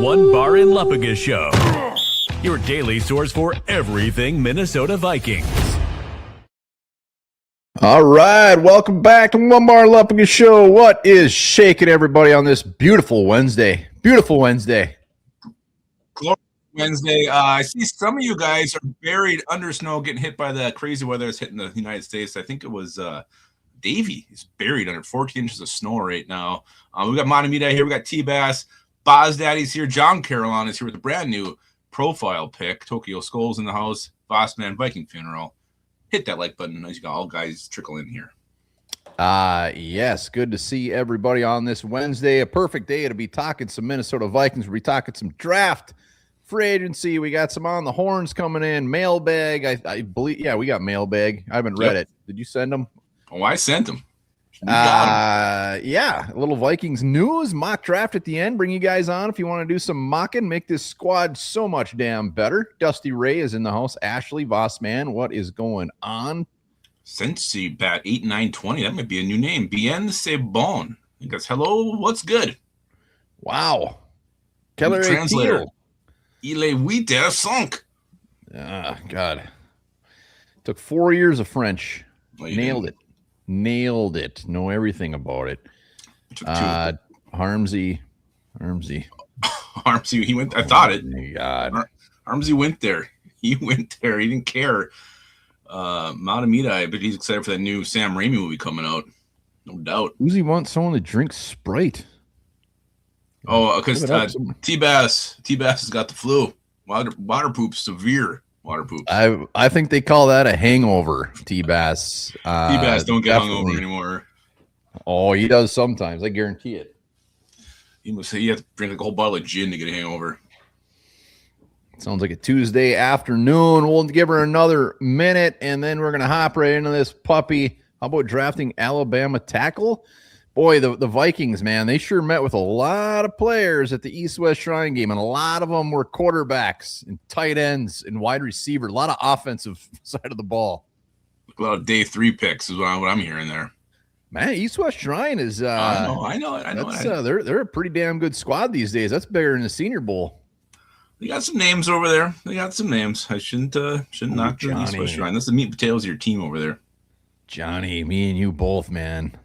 One Bar and Lupagus Show, your daily source for everything Minnesota Vikings. All right, welcome back to One Bar and Lupagus Show. What is shaking everybody on this beautiful Wednesday? Beautiful Wednesday. Glorious Wednesday. I see some of you guys are buried under snow, getting hit by the crazy weather that's hitting the United States. I think it was Davey is buried under 14 inches of snow right now. We got Montemita here. We got T-Bass. Boz Daddy's here. John Carolina is here with a brand new profile pic. Tokyo Skull's in the house. Bossman Viking Funeral. Hit that like button as you got all guys trickle in here. Yes, good to see everybody on this Wednesday. A perfect day to be talking some Minnesota Vikings. We'll be talking some draft, free agency. We got some on the horns coming in. Mailbag, I believe. Yeah, we got mailbag. I haven't read it. Did you send them? Oh, I sent them. Yeah, a little Vikings news, mock draft at the end. Bring you guys on if you want to do some mocking, make this squad so much damn better. Dusty Ray is in the house. Ashley Vossman, what is going on? Sensi Bat 8920. That might be a new name. Bien c'est bon. He goes, hello, what's good? Wow. Keller translator. Il est 8h05. God. Took 4 years of French. Well, Nailed it. Know everything about it. Harmsy. Harmsy, he went. I thought it. Oh, God. Harmsy went there. He went there. He didn't care. Montemita, I bet he's excited for that new Sam Raimi movie coming out. No doubt. Uzi wants someone to drink Sprite. Oh, because T-Bass has got the flu. Water poop, severe water poop. I think they call that a hangover, T-Bass. T-Bass don't get hungover anymore. Oh, he does sometimes. I guarantee it. He must say you have to drink like a whole bottle of gin to get a hangover. Sounds like a Tuesday afternoon. We'll give her another minute, and then we're going to hop right into this puppy. How about drafting Alabama tackle? Boy, the Vikings, man, they sure met with a lot of players at the East-West Shrine game, and a lot of them were quarterbacks and tight ends and wide receiver. A lot of offensive side of the ball. A lot of day 3 picks is what I'm hearing there. Man, East-West Shrine is I know it. They're a pretty damn good squad these days. That's bigger than the Senior Bowl. They got some names over there. I shouldn't knock the East-West Shrine. That's the meat and potatoes of your team over there. Johnny, me and you both, man.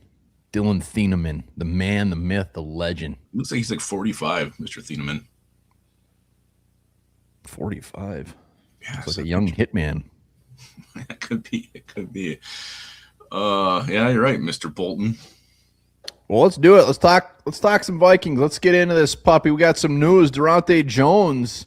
Dylan Thieneman, the man, the myth, the legend. Looks like he's like 45, Mr. Thieneman. 45. Yeah, looks like a young hitman. It could be. Yeah, you're right, Mr. Bolton. Well, let's do it. Let's talk some Vikings. Let's get into this puppy. We got some news. Durante Jones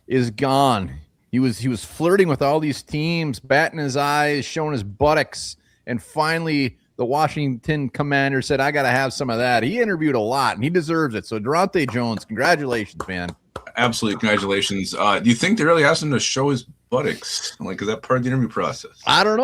is gone. He was flirting with all these teams, batting his eyes, showing his buttocks, and finally the Washington Commander said, I got to have some of that. He interviewed a lot, and he deserves it. So, Durante Jones, congratulations, man. Absolutely, congratulations. Do you think they really asked him to show his buttocks? Like, is that part of the interview process? I don't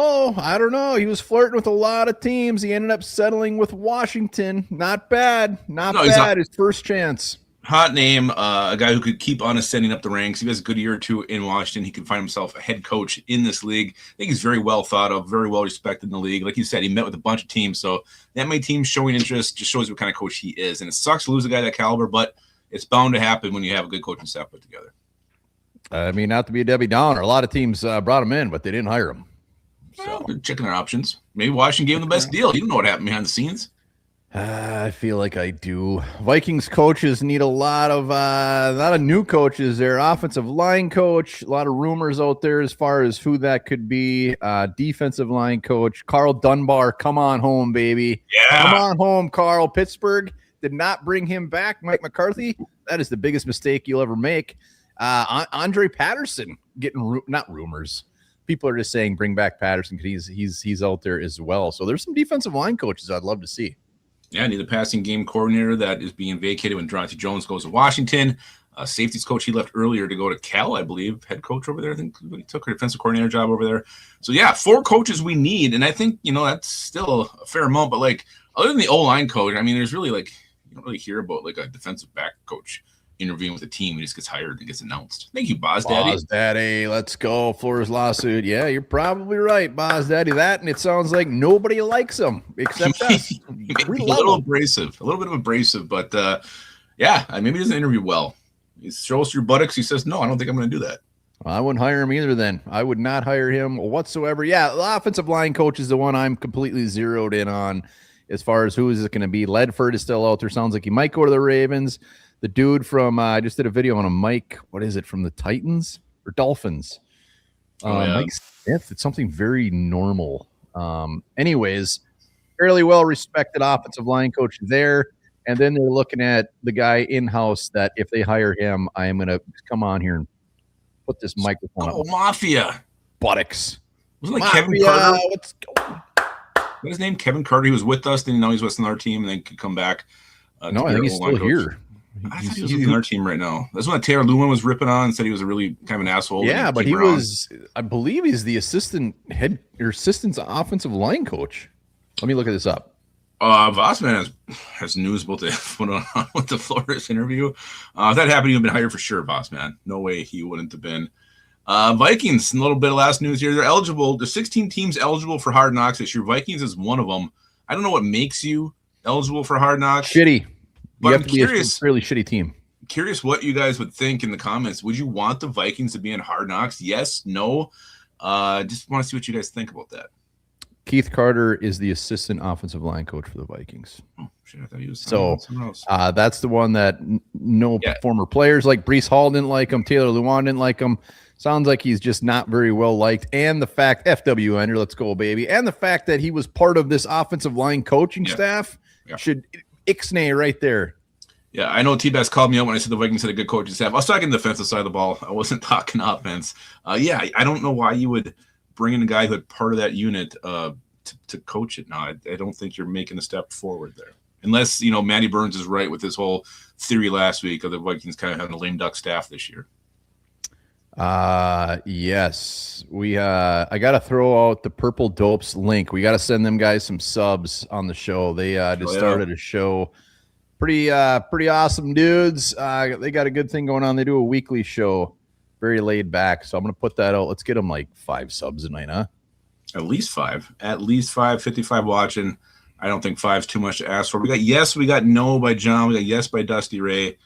know. He was flirting with a lot of teams. He ended up settling with Washington. Not bad. Not bad. His first chance. Hot name, a guy who could keep on ascending up the ranks. He has a good year or two in Washington. He could find himself a head coach in this league. I think he's very well thought of, very well respected in the league. Like you said, he met with a bunch of teams. So that many teams showing interest just shows what kind of coach he is. And it sucks to lose a guy that caliber, but it's bound to happen when you have a good coaching staff put together. I mean, not to be a Debbie Downer, a lot of teams brought him in, but they didn't hire him. So they're checking their options. Maybe Washington gave him the best deal. You don't know what happened behind the scenes. I feel like I do. Vikings coaches need a lot of new coaches. Their offensive line coach, a lot of rumors out there as far as who that could be. Defensive line coach, Carl Dunbar, come on home, baby. Yeah. Come on home, Carl. Pittsburgh did not bring him back. Mike McCarthy, that is the biggest mistake you'll ever make. Andre Patterson getting not rumors. People are just saying bring back Patterson because he's out there as well. So there's some defensive line coaches I'd love to see. Yeah, I need the passing game coordinator that is being vacated when Durante Jones goes to Washington. Safeties coach, he left earlier to go to Cal, I believe, head coach over there. I think he took a defensive coordinator job over there. So, yeah, 4 coaches we need. And I think, that's still a fair amount. But, other than the O-line coach, I mean, there's really, you don't really hear about, a defensive back coach interviewing with a team who just gets hired and gets announced. Thank you, Boz Daddy. Boz Daddy, let's go. Flores lawsuit. Yeah, you're probably right, Boz Daddy. That, and it sounds like nobody likes him except us. We a little abrasive, a little bit of abrasive, but yeah, maybe he doesn't interview well. He shows your buttocks. He says, no, I don't think I'm going to do that. I wouldn't hire him either then. I would not hire him whatsoever. Yeah, the offensive line coach is the one I'm completely zeroed in on as far as who is it going to be. Ledford is still out there. Sounds like he might go to the Ravens. The dude from I just did a video on a Mike. What is it, from the Titans or Dolphins? Mike Smith. It's something very normal. Anyways, fairly well-respected offensive line coach there. And then they're looking at the guy in-house that if they hire him, I am going to come on here and put this microphone up. Mafia. Buttocks. Wasn't like Kevin Carter? What's his name? Kevin Carter. He was with us. Then now he's with our team and then could come back. No, I think he's still here. I thought he was with our team right now. That's when Taylor Lewin was ripping on and said he was a really kind of an asshole. Yeah, but he was, I believe he's the assistant offensive line coach. Let me look at this up. Vossman has news about the put on with the Flores interview. If that happened, he would have been hired for sure, Vossman. No way he wouldn't have been. Vikings, a little bit of last news here. They're eligible. There's 16 teams eligible for Hard Knocks this year. Vikings is one of them. I don't know what makes you eligible for Hard Knocks. Shitty. But I'm curious. Really shitty team. Curious what you guys would think in the comments. Would you want the Vikings to be in Hard Knocks? Yes, no. Just want to see what you guys think about that. Keith Carter is the assistant offensive line coach for the Vikings. Oh, shit, I thought he was someone else. That's the one that former players like Breece Hall didn't like him. Taylor Lewan didn't like him. Sounds like he's just not very well liked. And the fact, FWN, let's go, baby. And the fact that he was part of this offensive line coaching staff should ixnay right there. Yeah, I know T-Bass called me out when I said the Vikings had a good coaching staff. I was talking defensive side of the ball. I wasn't talking offense. I don't know why you would bring in a guy who had part of that unit to coach it now. I don't think you're making a step forward there. Unless, Matty Burns is right with his whole theory last week of the Vikings kind of having a lame duck staff this year. Yes. I got to throw out the Purple Dopes link. We got to send them guys some subs on the show. They just started a show. Pretty awesome dudes. They got a good thing going on. They do a weekly show, very laid back. So I'm going to put that out. Let's get them like 5 subs a night, huh? At least 5, 55 watching. I don't think 5's too much to ask for. We got yes, we got no by John. We got yes by Dusty Ray.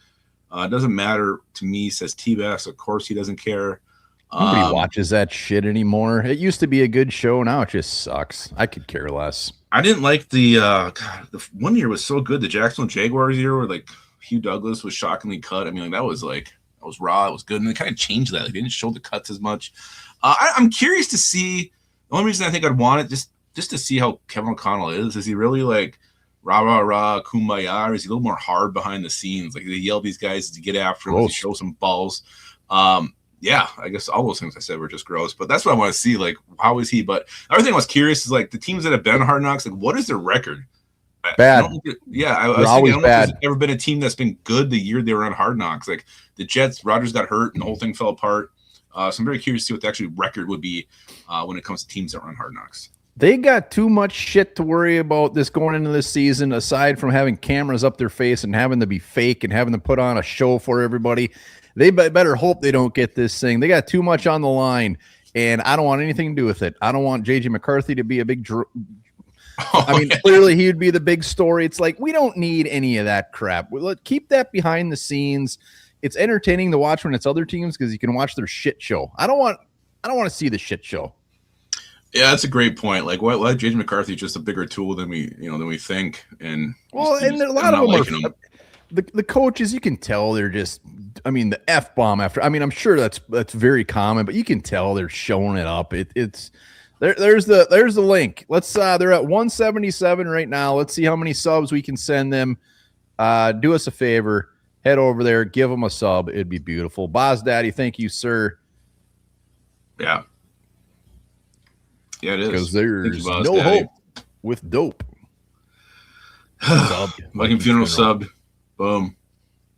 It doesn't matter to me, says T-Bass. Of course he doesn't care. Nobody watches that shit anymore. It used to be a good show. Now it just sucks. I could care less. I didn't like the one year was so good. The Jacksonville Jaguars year where like Hugh Douglas was shockingly cut. I mean, like that was raw. It was good. And they kind of changed that. They didn't show the cuts as much. I'm curious to see. The only reason I think I'd want it just to see how Kevin O'Connell is. Is he really like rah, rah, rah, kumbaya, or is he a little more hard behind the scenes? Like they yell these guys to get after him, to show some balls. Yeah, I guess all those things I said were just gross, but that's what I want to see. Like, how is he? But the other thing I was curious is like the teams that have been Hard Knocks, like what is their record? Bad. I was thinking, I don't know if there's ever been a team that's been good the year they were on Hard Knocks. Like the Jets, Rodgers got hurt and the whole thing fell apart. So I'm very curious to see what the actual record would be when it comes to teams that run Hard Knocks. They got too much shit to worry about this going into this season, aside from having cameras up their face and having to be fake and having to put on a show for everybody. They better hope they don't get this thing. They got too much on the line, and I don't want anything to do with it. I don't want J.J. McCarthy to be a big clearly he would be the big story. It's like, we don't need any of that crap. Let's keep that behind the scenes. It's entertaining to watch when it's other teams because you can watch their shit show. I don't want to see the shit show. Yeah, that's a great point. Like, why J.J. McCarthy is just a bigger tool than we think. And a lot of them are. The coaches, you can tell they're just. I mean, the F-bomb after. I mean, I'm sure that's very common, but you can tell they're showing it up. It's there. There's the link. Let's. They're at 177 right now. Let's see how many subs we can send them. Do us a favor. Head over there. Give them a sub. It'd be beautiful. Boz Daddy, thank you, sir. Yeah. Yeah, it is. Because there's no hope with dope. Viking Funeral sub. Boom.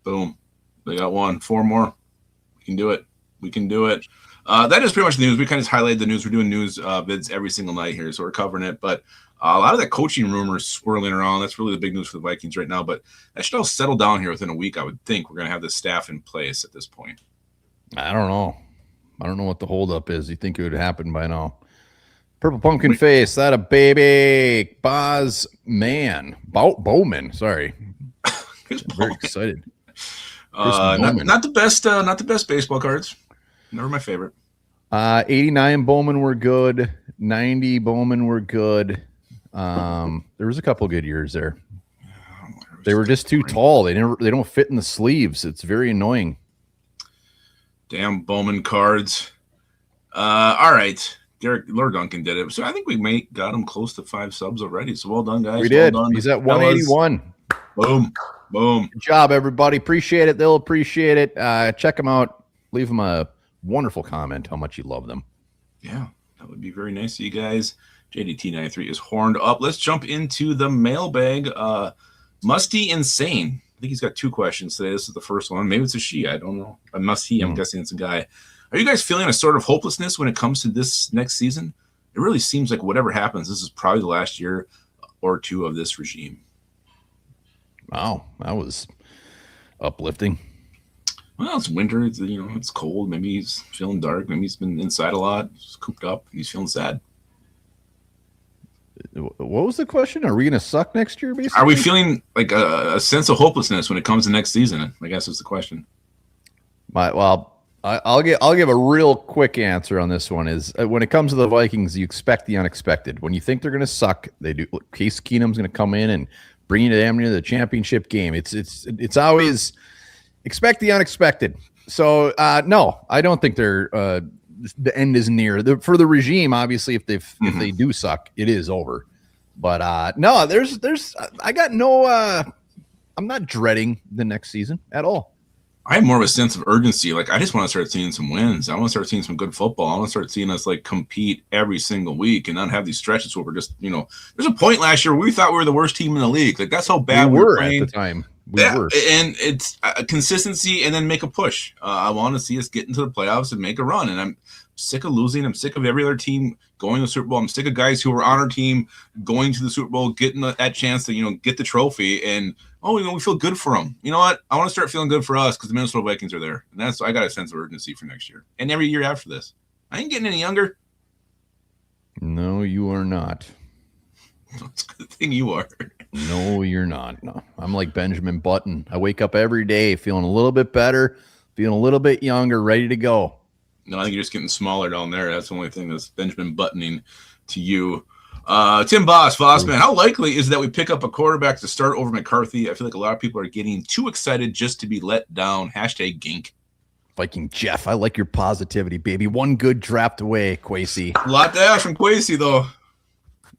Boom. They got 1. 4 more. We can do it. That is pretty much the news. We kind of highlighted the news. We're doing news vids every single night here, so we're covering it. But a lot of that coaching rumors swirling around. That's really the big news for the Vikings right now. But that should all settle down here within a week, I would think. We're going to have the staff in place at this point. I don't know. I don't know what the holdup is. You think it would happen by now? Purple Pumpkin Face, that a baby. Boz Man. Bowman, sorry. I'm very excited. Not the best baseball cards. Never my favorite. 89 Bowman were good. 90 Bowman were good. There was a couple good years there. They were just too tall. They don't fit in the sleeves. It's very annoying. Damn Bowman cards. All right. Lord Duncan did it. So I think we got him close to 5 subs already. So well done, guys. We did. Well done, he's at 181. Boom. Good job, everybody. Appreciate it. They'll appreciate it. Check them out. Leave them a wonderful comment how much you love them. Yeah, that would be very nice of you guys. JDT93 is horned up. Let's jump into the mailbag. Musty Insane. I think he's got 2 questions today. This is the first one. Maybe it's a she. I don't know. I'm guessing it's a guy. Are you guys feeling a sort of hopelessness when it comes to this next season? It really seems like whatever happens, this is probably the last year or 2 of this regime. Wow, that was uplifting. Well, it's winter. It's cold. Maybe he's feeling dark. Maybe he's been inside a lot, he's cooped up, and he's feeling sad. What was the question? Are we going to suck next year, basically? Are we feeling like a sense of hopelessness when it comes to next season? I guess is the question. I'll give a real quick answer on this one. Is when it comes to the Vikings, you expect the unexpected. When you think they're going to suck, they do. Case Keenum's going to come in and bring you damn near the championship game. It's always expect the unexpected. So no, I don't think they're the end is near. For the regime, obviously, if they do suck, it is over. But no, there's I got no. I'm not dreading the next season at all. I have more of a sense of urgency. Like, I just want to start seeing some wins. I want to start seeing some good football. I want to start seeing us like compete every single week and not have these stretches where we're just, there's a point last year where we thought we were the worst team in the league. Like, that's how bad we were at the time. We were. And it's a consistency and then make a push. I want to see us get into the playoffs and make a run. And I'm sick of losing. I'm sick of every other team going to the Super Bowl. I'm sick of guys who were on our team going to the Super Bowl, getting that chance to, get the trophy. And, we feel good for them. You know what? I want to start feeling good for us because the Minnesota Vikings are there. And I got a sense of urgency for next year. And every year after this. I ain't getting any younger. No, you are not. It's a good thing you are. No, you're not. No, I'm like Benjamin Button. I wake up every day feeling a little bit better, feeling a little bit younger, ready to go. No, I think you're just getting smaller down there. That's the only thing that's Benjamin Buttoning to you. Tim Vossman, how likely is it that we pick up a quarterback to start over McCarthy? I feel like a lot of people are getting too excited just to be let down. Hashtag Gink. Viking Jeff, I like your positivity, baby. One good draft away, Kwesi. A lot to ask from Kwesi, though.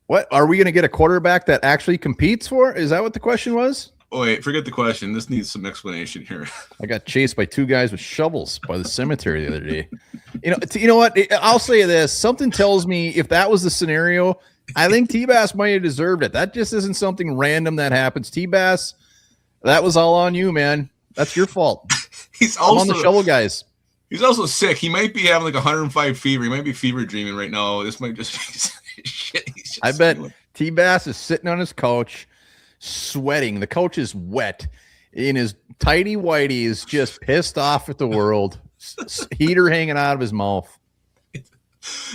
What? Are we going to get a quarterback that actually competes for? Is that what the question was? Oh, wait, forget the question. This needs some explanation here. I got chased by 2 guys with shovels by the cemetery the other day. You know what? I'll say this. Something tells me if that was the scenario, I think T-Bass might have deserved it. That just isn't something random that happens. T-Bass, that was all on you, man. That's your fault. He's also on the shovel guys. He's also sick. He might be having like 105 fever. He might be fever dreaming right now. This might just be shit. I bet T-Bass is sitting on his couch, sweating. The couch is wet. In his tighty whities, just pissed off at the world. Heater hanging out of his mouth.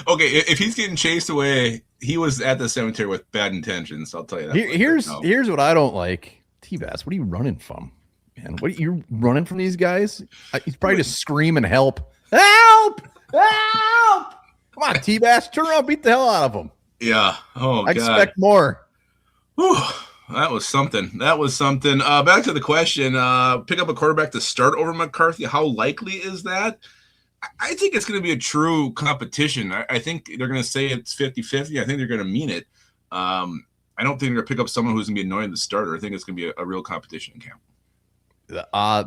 Okay, if he's getting chased away, he was at the cemetery with bad intentions. I'll tell you that. Here's what I don't like. T-Bass, what are you running from? Man, what are you running from these guys? He's probably just screaming, help. Help! Help! Come on, T-Bass, turn around, beat the hell out of him. Yeah. Oh, I expect more. Whew. That was something. Back to the question. Pick up a quarterback to start over McCarthy. How likely is that? I think it's going to be a true competition. I think they're going to say it's 50-50. I think they're going to mean it. I don't think they're going to pick up someone who's going to be annoying the starter. I think it's going to be a real competition in camp.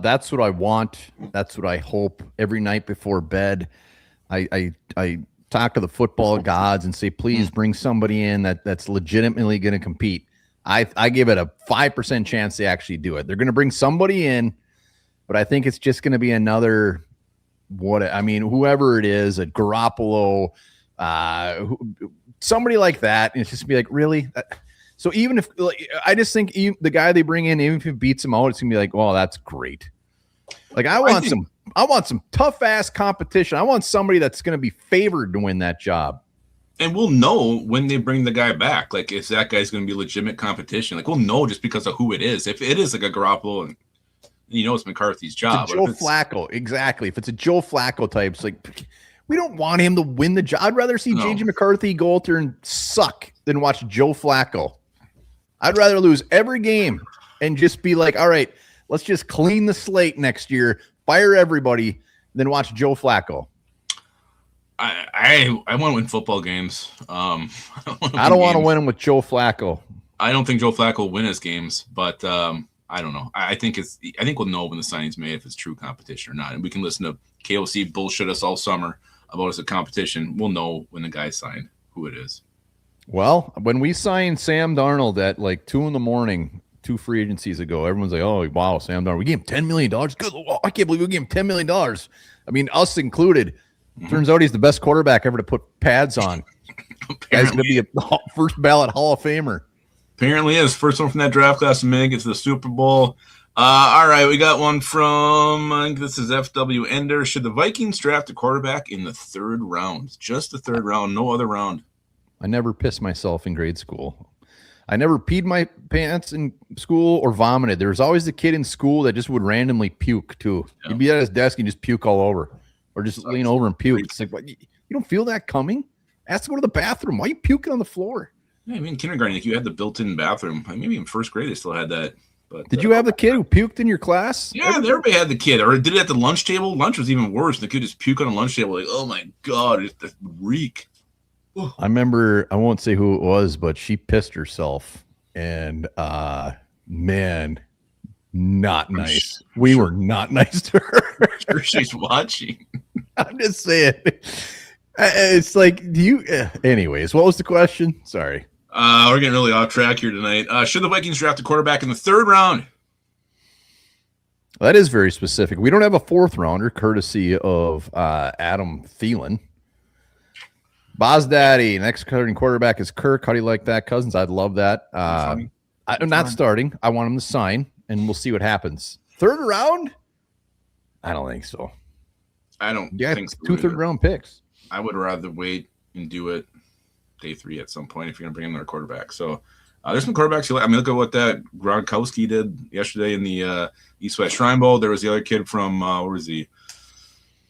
That's what I want. That's what I hope every night before bed. I talk to the football gods and say, please bring somebody in that's legitimately going to compete. I give it a 5% chance they actually do it. They're going to bring somebody in, but I think it's just going to be another whoever it is, a Garoppolo, somebody like that. And it's just be like, really? So even if I just think the guy they bring in, even if he beats him out, it's gonna be like, well, that's great. Like I want some tough ass competition. I want somebody that's going to be favored to win that job. And we'll know when they bring the guy back. Like if that guy's going to be legitimate competition, like we'll know just because of who it is. If it is like a Garoppolo, and You know it's McCarthy's job. Joe Flacco, exactly. If it's a Joe Flacco type, it's like we don't want him to win the job. I'd rather see JJ McCarthy go out there and suck than watch Joe Flacco. I'd rather lose every game and just be like, all right, let's just clean the slate next year, fire everybody, than watch Joe Flacco. I want to win football games. I don't want to win them with Joe Flacco. I don't think Joe Flacco will win his games, but I don't know. I think we'll know when the signing's made if it's true competition or not. And we can listen to KOC bullshit us all summer about us a competition. We'll know when the guy signed who it is. Well, when we signed Sam Darnold at like 2 a.m, 2 free agencies ago, everyone's like, "Oh, wow, Sam Darnold. We gave him $10 million. Good. I can't believe we gave him $10 million." I mean, us included. Turns out he's the best quarterback ever to put pads on. Guy's going to be a first ballot Hall of Famer. Apparently is. First one from that draft class to make it to the Super Bowl. All right, we got one from, I think this is FW Ender. Should the Vikings draft a quarterback in the 3rd round? Just the 3rd round, no other round. I never pissed myself in grade school. I never peed my pants in school or vomited. There was always the kid in school that just would randomly puke, too. Yeah. He'd be at his desk and just puke all over. Or just lean over and puke. It's like, what, you don't feel that coming? Ask to go to the bathroom. Why are you puking on the floor? Yeah, I mean, kindergarten, like you had the built-in bathroom. Maybe in 1st grade they still had that. But did you have the kid who puked in your class? Yeah, everybody had the kid. Or did it at the lunch table. Lunch was even worse. The kid just puke on a lunch table. Like, oh my God, it's the reek. I remember, I won't say who it was, but she pissed herself. And, man, not nice. We were not nice to her. I'm sure she's watching. I'm just saying. It's like, do you... anyways, what was the question? Sorry. We're getting really off track here tonight. Should the Vikings draft a quarterback in the 3rd round? That is very specific. We don't have a 4th rounder, courtesy of Adam Thielen. Boz Daddy, next starting quarterback is Kirk. How do you like that, Cousins? I'd love that. I'm not starting. I want him to sign, and we'll see what happens. 3rd round? I don't think so. I don't think so. 2 third-round picks. I would rather wait and do it day 3 at some point if you're going to bring in their quarterback. So there's some quarterbacks you like. I mean, look at what that Gronkowski did yesterday in the East-West Shrine Bowl. There was the other kid from, where was he?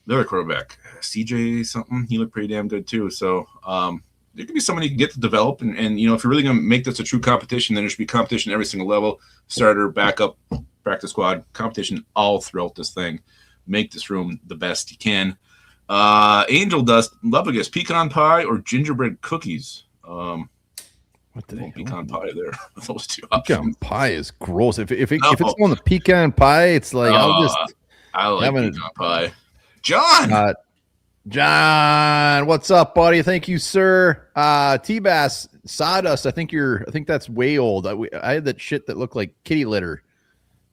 The other quarterback, CJ something. He looked pretty damn good too. So there could be somebody you can get to develop. And you know, if you're really going to make this a true competition, then there should be competition at every single level. Starter, backup, practice squad, competition all throughout this thing. Make this room the best you can. Angel Dust, Lupagus, pecan pie or gingerbread cookies? What the pecan pie there? Those 2 options. Pecan pie is gross. If it's on the pecan pie, it's like I like pecan pie. John, John, what's up, buddy? Thank you, sir. T-Bass Sawdust. I think that's way old. I had that shit that looked like kitty litter.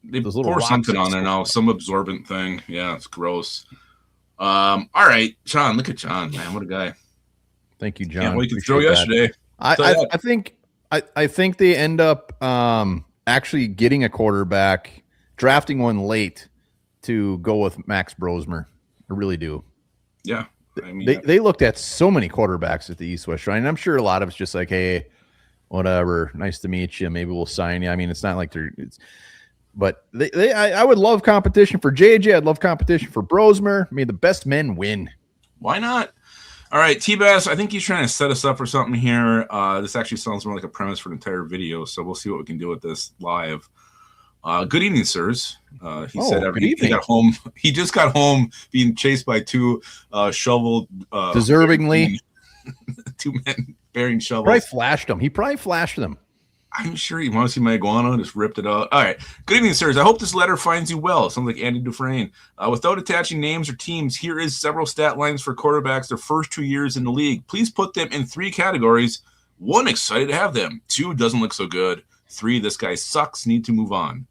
They pour something on there now, some absorbent thing. Yeah, it's gross. All right, John. Look at John, man. What a guy. Thank you, John. Yeah, well, you could throw yesterday. I think they end up actually getting a quarterback, drafting one late to go with Max Brosmer. I really do. Yeah. I mean, they looked at so many quarterbacks at the East West Shrine. And I'm sure a lot of it's just like, hey, whatever, nice to meet you. Maybe we'll sign you. I mean, it's not like but I would love competition for JJ. I'd love competition for Brosmer. I mean, the best men win. Why not? All right, T-Bass, I think he's trying to set us up for something here. This actually sounds more like a premise for an entire video, so we'll see what we can do with this live. Good evening, sirs. He said he got home. He just got home being chased by 2 shovel. Deservingly. 2 men bearing shovels. He probably flashed them. I'm sure he wants to see my iguana, just ripped it out. All right. Good evening, sirs. I hope this letter finds you well. Sounds like Andy Dufresne. Without attaching names or teams, here is several stat lines for quarterbacks their first 2 years in the league. Please put them in 3 categories. 1, excited to have them. 2, doesn't look so good. 3, this guy sucks, need to move on.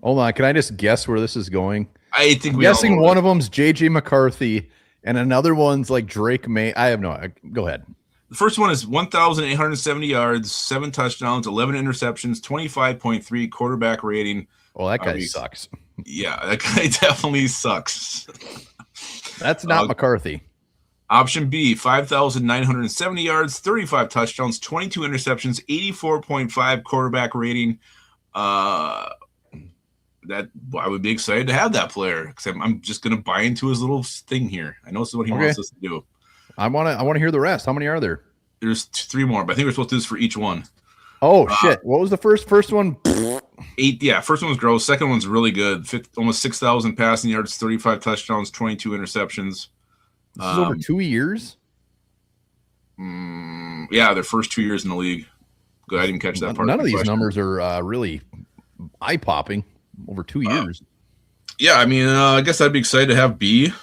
Hold on. Can I just guess where this is going? I think I'm guessing one of them's JJ McCarthy and another one's like Drake May. I have no. Go ahead. The first one is 1,870 yards, 7 touchdowns, 11 interceptions, 25.3 quarterback rating. Well, that guy sucks. Yeah, that guy definitely sucks. That's not McCarthy. Option B, 5,970 yards, 35 touchdowns, 22 interceptions, 84.5 quarterback rating. that I would be excited to have that player because I'm just going to buy into his little thing here. I know this is what he wants us to do. I want to hear the rest. How many are there? There's 3 more, but I think we're supposed to do this for each one. Oh shit! What was the first one? 8. Yeah, first one was gross. Second one's really good. Almost 6,000 passing yards, 35 touchdowns, 22 interceptions. This is over 2 years. Yeah, their first 2 years in the league. Good, I didn't catch that part. None of these numbers are really eye-popping. Over 2 years. Yeah, I mean, I guess I'd be excited to have B.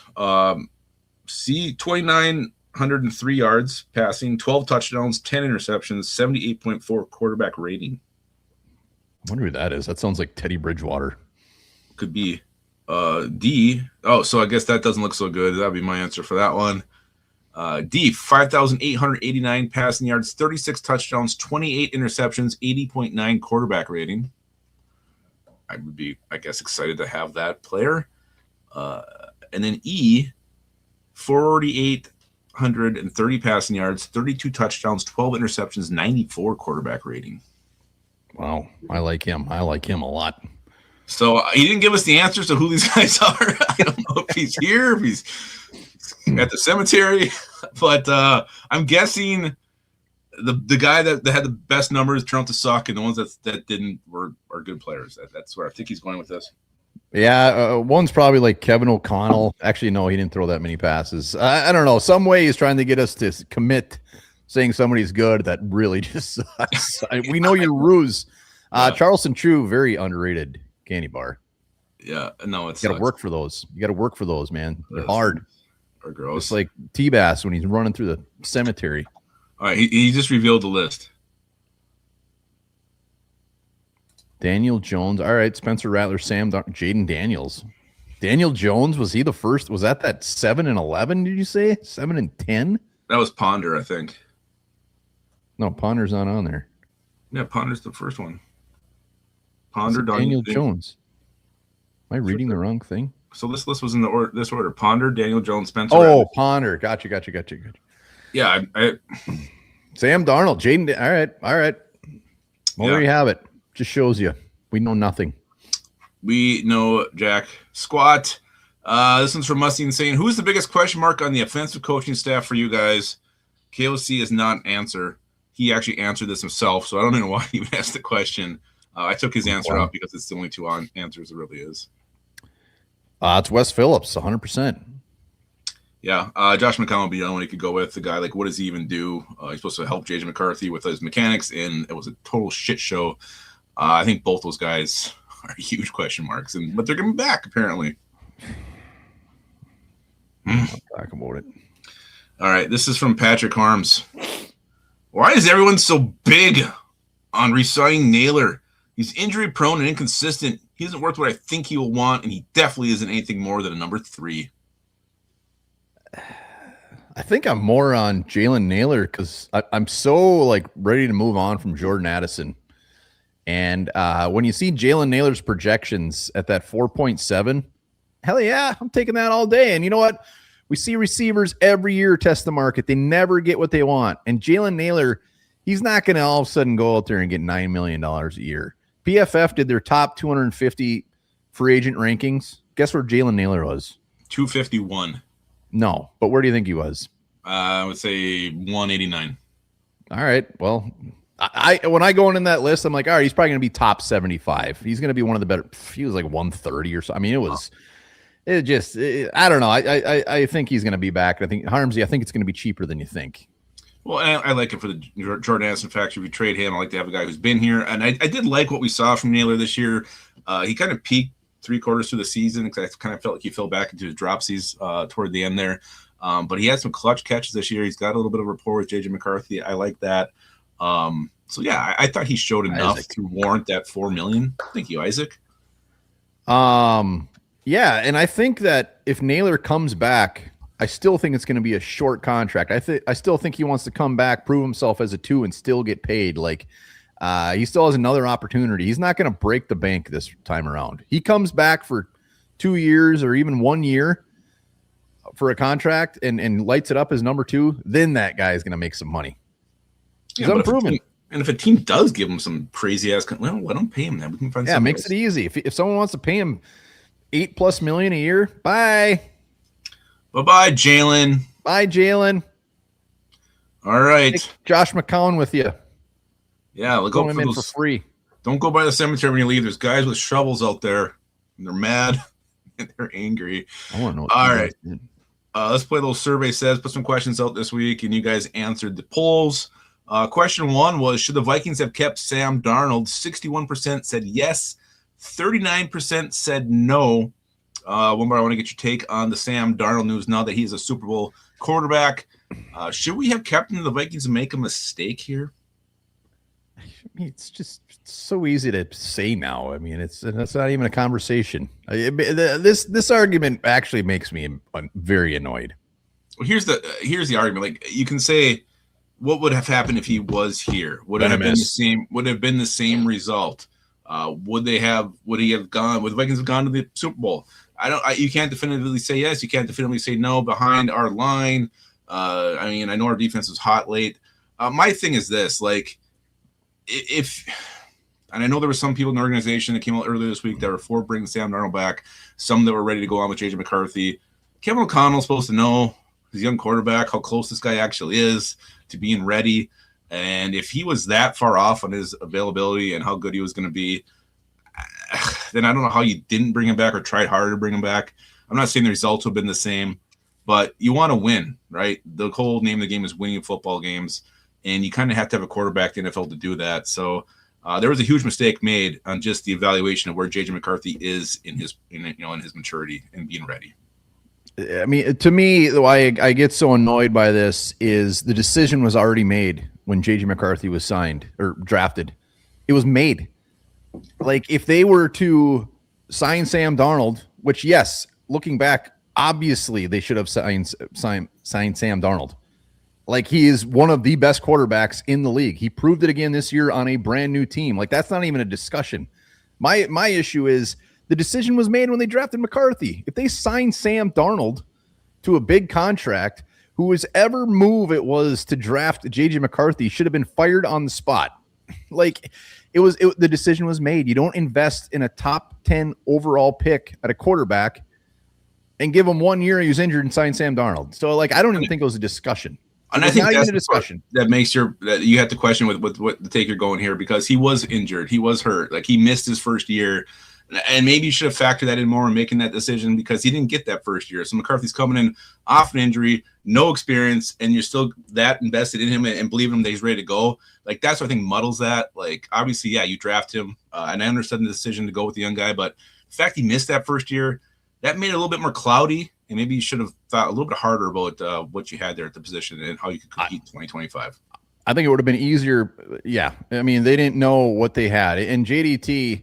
C, 2,903 yards passing, 12 touchdowns, 10 interceptions, 78.4 quarterback rating. I wonder who that is. That sounds like Teddy Bridgewater. Could be. D. Oh, so I guess that doesn't look so good. That'd be my answer for that one. D, 5,889 passing yards, 36 touchdowns, 28 interceptions, 80.9 quarterback rating. I would be, I guess, excited to have that player. And then E, 4,830 passing yards, 32 touchdowns, 12 interceptions, 94 quarterback rating. Wow, I like him. I like him a lot. So he didn't give us the answers to who these guys are. I don't know if he's here, if he's at the cemetery, but I'm guessing the guy that had the best numbers turned out to suck, and the ones that didn't are good players. That's where I think he's going with this. Yeah, one's probably like Kevin O'Connell. Actually, no, he didn't throw that many passes. I don't know. Some way he's trying to get us to commit saying somebody's good that really just sucks. We know your ruse. Charleston True, very underrated candy bar. Yeah, no, it's got to work for those. You got to work for those, man. They're hard. Or gross. It's like T-Bass when he's running through the cemetery. All right, he just revealed the list. Daniel Jones. All right, Spencer Rattler, Jaden Daniels. Daniel Jones, was he the first? Was that 7 and 11? Did you say 7 and 10? That was Ponder, I think. No, Ponder's not on there. Yeah, Ponder's the first one. Ponder, Daniel Jones. Am I reading the wrong thing? So this list was in this order: Ponder, Daniel Jones, Spencer. Oh, Rattler. Ponder. Gotcha. Yeah, Sam Darnold, Jaden. All right. Well, there you have it. Just shows you we know nothing. We know Jack. Squat. This one's from Mustang saying, who's the biggest question mark on the offensive coaching staff for you guys? KOC is not an answer. He actually answered this himself, so I don't know why he even asked the question. I took his answer out because it's the only 2 answers it really is. It's Wes Phillips, 100%. Yeah, Josh McCown would be the only one he could go with. The guy, like, what does he even do? He's supposed to help JJ McCarthy with his mechanics, and it was a total shit show. I think both those guys are huge question marks, but they're coming back, apparently. I'll talk about it. All right, this is from Patrick Harms. Why is everyone so big on resigning Nailor? He's injury-prone and inconsistent. He isn't worth what I think he will want, and he definitely isn't anything more than a number 3. I think I'm more on Jalen Nailor because I'm so ready to move on from Jordan Addison. And when you see Jalen Nailor's projections at that 4.7, hell yeah, I'm taking that all day. And you know what? We see receivers every year test the market. They never get what they want. And Jalen Nailor, he's not going to all of a sudden go out there and get $9 million a year. PFF did their top 250 free agent rankings. Guess where Jalen Nailor was? 251. No, but where do you think he was? I would say 189. All right. Well, when I go in that list, I'm like, all right, he's probably going to be top 75. He's going to be one of the better. He was like 130 or so. I mean, I don't know. I think he's going to be back. I think Harmsy, I think it's going to be cheaper than you think. Well, I like it for the Jordan Addison factor. If you trade him, I like to have a guy who's been here. And I did like what we saw from Nailor this year. He kind of peaked 3/4 through the season because I kind of felt like he fell back into his dropsies toward the end there. But he had some clutch catches this year. He's got a little bit of rapport with JJ McCarthy. I like that. So, yeah, I thought he showed enough to warrant that $4 million. Thank you, Isaac. Yeah, and I think that if Nailor comes back, I still think it's going to be a short contract. I still think he wants to come back, prove himself as a 2, and still get paid. He still has another opportunity. He's not going to break the bank this time around. He comes back for 2 years or even 1 year for a contract and lights it up as number 2, then that guy is going to make some money. He's unproven. And if a team does give him some crazy ass, well, let him pay him. Then we can find. Yeah, it makes it easy. If someone wants to pay him $8+ million a year, bye. Bye, Jalen. Bye, Jalen. All right, take Josh McCown with you. Yeah, look out him for in those. for free. Don't go by the cemetery when you leave. There's guys with shovels out there, and they're mad and they're angry. I want to know. All right, let's play a little survey. Says put some questions out this week, and you guys answered the polls. Question 1 was, should the Vikings have kept Sam Darnold? 61% said yes. 39% said no. One more, I want to get your take on the Sam Darnold news now that he's a Super Bowl quarterback. Should we have kept him to the Vikings and make a mistake here? I mean, it's just so easy to say now. I mean, that's not even a conversation. This argument actually makes me very annoyed. Well, here's the argument. Like, you can say, what would have happened if he was here? Would it have been the same? Would it have been the same result? Would he have gone? Would the Vikings have gone to the Super Bowl? You can't definitively say yes. You can't definitively say no. Behind our line, I mean, I know our defense was hot late. My thing is this: like, and I know there were some people in the organization that came out earlier this week that were for bringing Sam Darnold back. Some that were ready to go on with JJ McCarthy. Kevin O'Connell's supposed to know, he's a young quarterback, how close this guy actually is to being ready. And if he was that far off on his availability and how good he was going to be, then I don't know how you didn't bring him back or tried harder to bring him back. I'm not saying the results would have been the same, but you want to win, right? The whole name of the game is winning football games, and you kind of have to have a quarterback in the NFL to do that. So there was a huge mistake made on just the evaluation of where JJ McCarthy is in his maturity and being ready. I mean, to me, why I get so annoyed by this is the decision was already made when JJ McCarthy was signed or drafted. It was made. Like, if they were to sign Sam Darnold, which, yes, looking back, obviously they should have signed Sam Darnold. Like, he is one of the best quarterbacks in the league. He proved it again this year on a brand new team. Like, that's not even a discussion. My issue is the decision was made when they drafted McCarthy. If they signed Sam Darnold to a big contract, whoever move it was to draft JJ McCarthy should have been fired on the spot. Like, the decision was made. You don't invest in a top 10 overall pick at a quarterback and give him 1 year he was injured and sign Sam Darnold. So, like, I don't even think it was a discussion. And I think that's a discussion that makes that you have to question with what the take you're going here, because he was injured. He was hurt. Like, he missed his first year. And maybe you should have factored that in more in making that decision, because he didn't get that first year. So McCarthy's coming in off an injury, no experience, and you're still that invested in him and believing him that he's ready to go. Like, that's what I think muddles that. Like, obviously, yeah, you draft him, and I understand the decision to go with the young guy, but the fact he missed that first year, that made it a little bit more cloudy, and maybe you should have thought a little bit harder about what you had there at the position and how you could compete in 2025. I think it would have been easier. Yeah, I mean, they didn't know what they had. And JDT,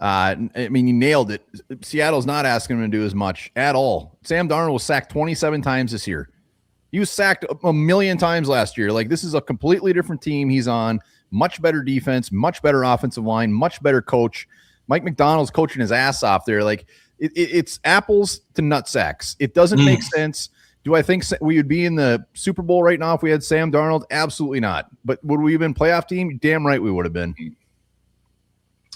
I mean, you nailed it. Seattle's not asking him to do as much at all. Sam Darnold was sacked 27 times this year. He was sacked a million times last year. Like, this is a completely different team he's on. Much better defense, much better offensive line, much better coach. Mike McDonald's coaching his ass off there. Like, it's apples to nut sacks. It doesn't make sense. Do I think we would be in the Super Bowl right now if we had Sam Darnold? Absolutely not. But would we have been a playoff team? Damn right we would have been.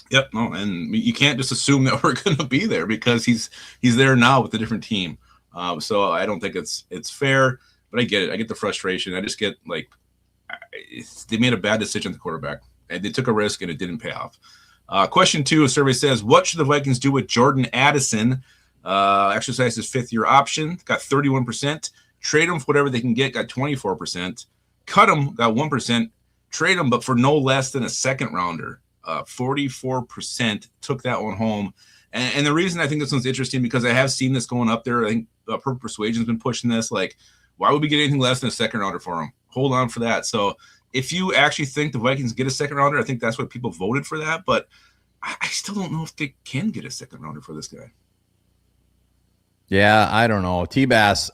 Yep. No, and you can't just assume that we're going to be there, because he's there now with a different team. So I don't think it's fair, but I get it. I get the frustration. I just get, like, they made a bad decision at the quarterback, and they took a risk, and it didn't pay off. Question 2, a survey says, what should the Vikings do with Jordan Addison? Exercise his 5th-year option, got 31%. Trade him for whatever they can get, got 24%. Cut him, got 1%. Trade him, but for no less than a second-rounder. 44% took that one home. And the reason I think this one's interesting, because I have seen this going up there. I think Purple Persuasion's been pushing this. Like, why would we get anything less than a second-rounder for him? Hold on for that. So if you actually think the Vikings get a second-rounder, I think that's what people voted for that. But I still don't know if they can get a second-rounder for this guy. Yeah, I don't know. T-Bass,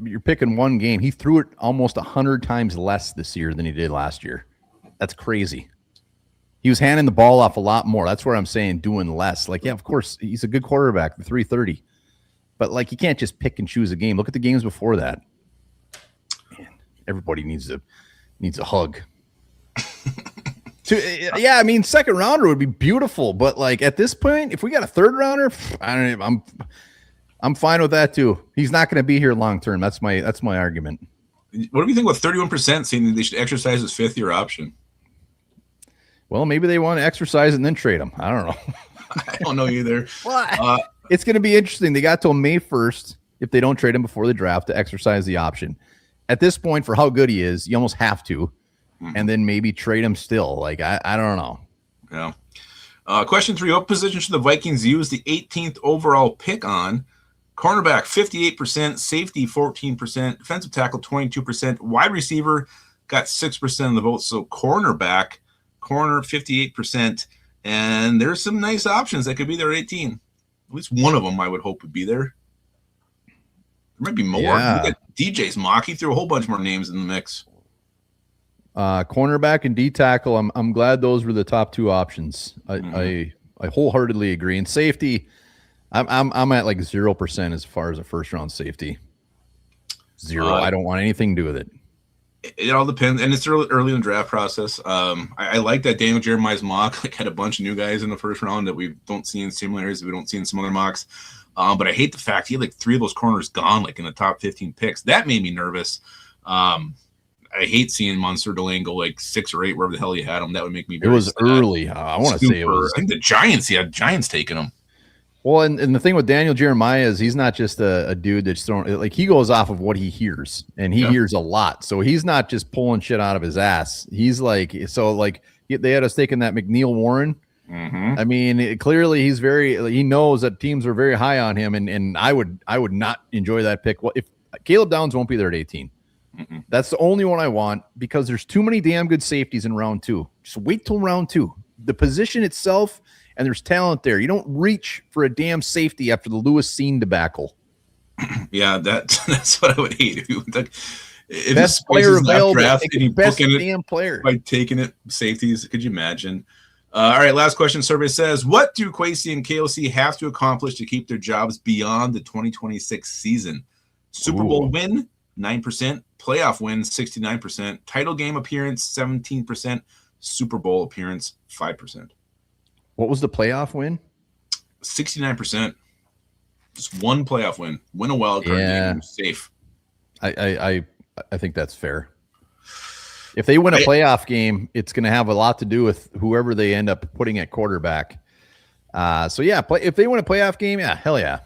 you're picking one game. He threw it almost 100 times less this year than he did last year. That's crazy. He was handing the ball off a lot more. That's where I'm saying doing less. Like, yeah, of course, he's a good quarterback, the 330. But, like, you can't just pick and choose a game. Look at the games before that. Man, everybody needs a hug. Yeah, I mean, second rounder would be beautiful, but like at this point, if we got a third rounder, I don't know. I'm fine with that too. He's not going to be here long term. That's my argument. What do you think with 31% saying that they should exercise his 5th-year option? Well, maybe they want to exercise and then trade him. I don't know. I don't know either. It's going to be interesting. They got till May 1st if they don't trade him before the draft to exercise the option. At this point, for how good he is, you almost have to, and then maybe trade him still. Like I don't know. Yeah. Question 3: what position should the Vikings use the 18th overall pick on? Cornerback 58%, safety 14%, defensive tackle 22%, wide receiver got 6% of the vote. So corner 58%, and there's some nice options that could be there at 18. At least one of them I would hope would be there. There might be more. Yeah. Look at DJ's mock. He threw a whole bunch more names in the mix. Cornerback and D tackle. I'm glad those were the top 2 options. I wholeheartedly agree. And safety, I'm at like 0% as far as a first round safety. 0. I don't want anything to do with it. It all depends, and it's early in the draft process. I like that Daniel Jeremiah's mock like had a bunch of new guys in the first round that we don't see in similarities. We don't see in some other mocks. But I hate the fact he had like 3 of those corners gone like in the top 15 picks. That made me nervous. I hate seeing Monsieur Delane go like 6 or 8 wherever the hell he had him. That would make me. It was sad. early. I want to say it was. I think the Giants. He had Giants taking him. Well, and the thing with Daniel Jeremiah is he's not just a dude that's throwing, like he goes off of what he hears, and he hears a lot. So he's not just pulling shit out of his ass. He's like, so like they had us taking that McNeil Warren. I mean, clearly he knows that teams are very high on him, and I would not enjoy that pick. Well, if Caleb Downs won't be there at 18, that's the only one I want because there's too many damn good safeties in round 2. Just wait till round 2. The position itself. And there's talent there. You don't reach for a damn safety after the Lewis Scene debacle. Yeah, that's what I would hate if you like. If best player available, draft and you best booking damn player by taking it safeties. Could you imagine? All right, last question. Survey says, what do Kwesi and KOC have to accomplish to keep their jobs beyond the 2026 season? Super Bowl win 9%, playoff win 69%, title game appearance 17%, Super Bowl appearance 5%. What was the playoff win? 69%. Just one playoff win. Win a wild card game. You're safe. I think that's fair. If they win a playoff game, it's going to have a lot to do with whoever they end up putting at quarterback. So yeah, if they win a playoff game, yeah, hell yeah.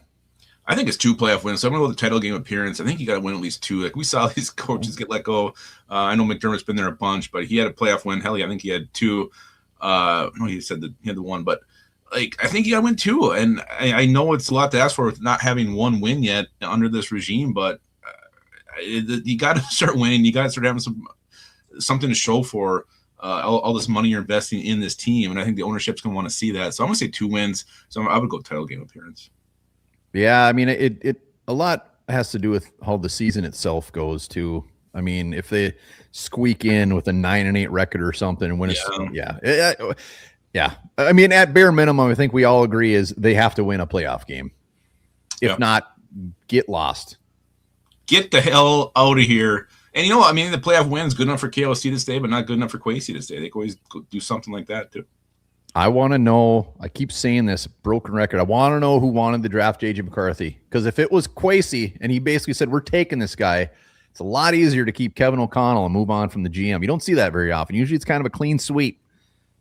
I think it's 2 playoff wins. So I'm going to go with the title game appearance. I think you got to win at least 2. Like we saw these coaches get let go. I know McDermott's been there a bunch, but he had a playoff win. Hell yeah, I think he had 2. No, he said that he had the 1, but like I think you got to win 2. And I know it's a lot to ask for with not having 1 win yet under this regime, but you got to start winning. You got to start having something to show for all this money you're investing in this team, and I think the ownership's going to want to see that. So I'm going to say 2 wins. So I would go title game appearance. Yeah, I mean it a lot has to do with how the season itself goes too. I mean, if they squeak in with a 9-8 record or something and win yeah. I mean, at bare minimum, I think we all agree is they have to win a playoff game. If not, get lost. Get the hell out of here. And you know, I mean, the playoff win's good enough for KOC to stay, but not good enough for Kwesi to stay. They can always do something like that too. I want to know, I keep saying this, broken record. I want to know who wanted to draft J.J. McCarthy. Because if it was Kwesi and he basically said, we're taking this guy, it's a lot easier to keep Kevin O'Connell and move on from the GM. You don't see that very often. Usually it's kind of a clean sweep.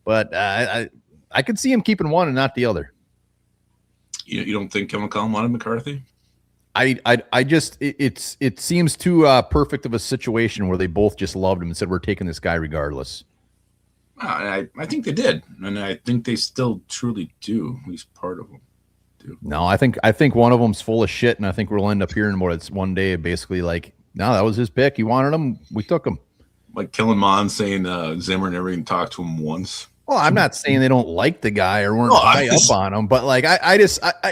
But I could see him keeping one and not the other. You don't think Kevin O'Connell wanted McCarthy? I just it seems too perfect of a situation where they both just loved him and said, we're taking this guy regardless. I think they did, and I think they still truly do. At least part of them do. No, I think one of them's full of shit, and I think we'll end up hearing more. It's one day basically like, no, that was his pick. He wanted him. We took him. Like Kellen Mond saying Zimmer never even talked to him once. Well, I'm not saying they don't like the guy or weren't high up on him, but like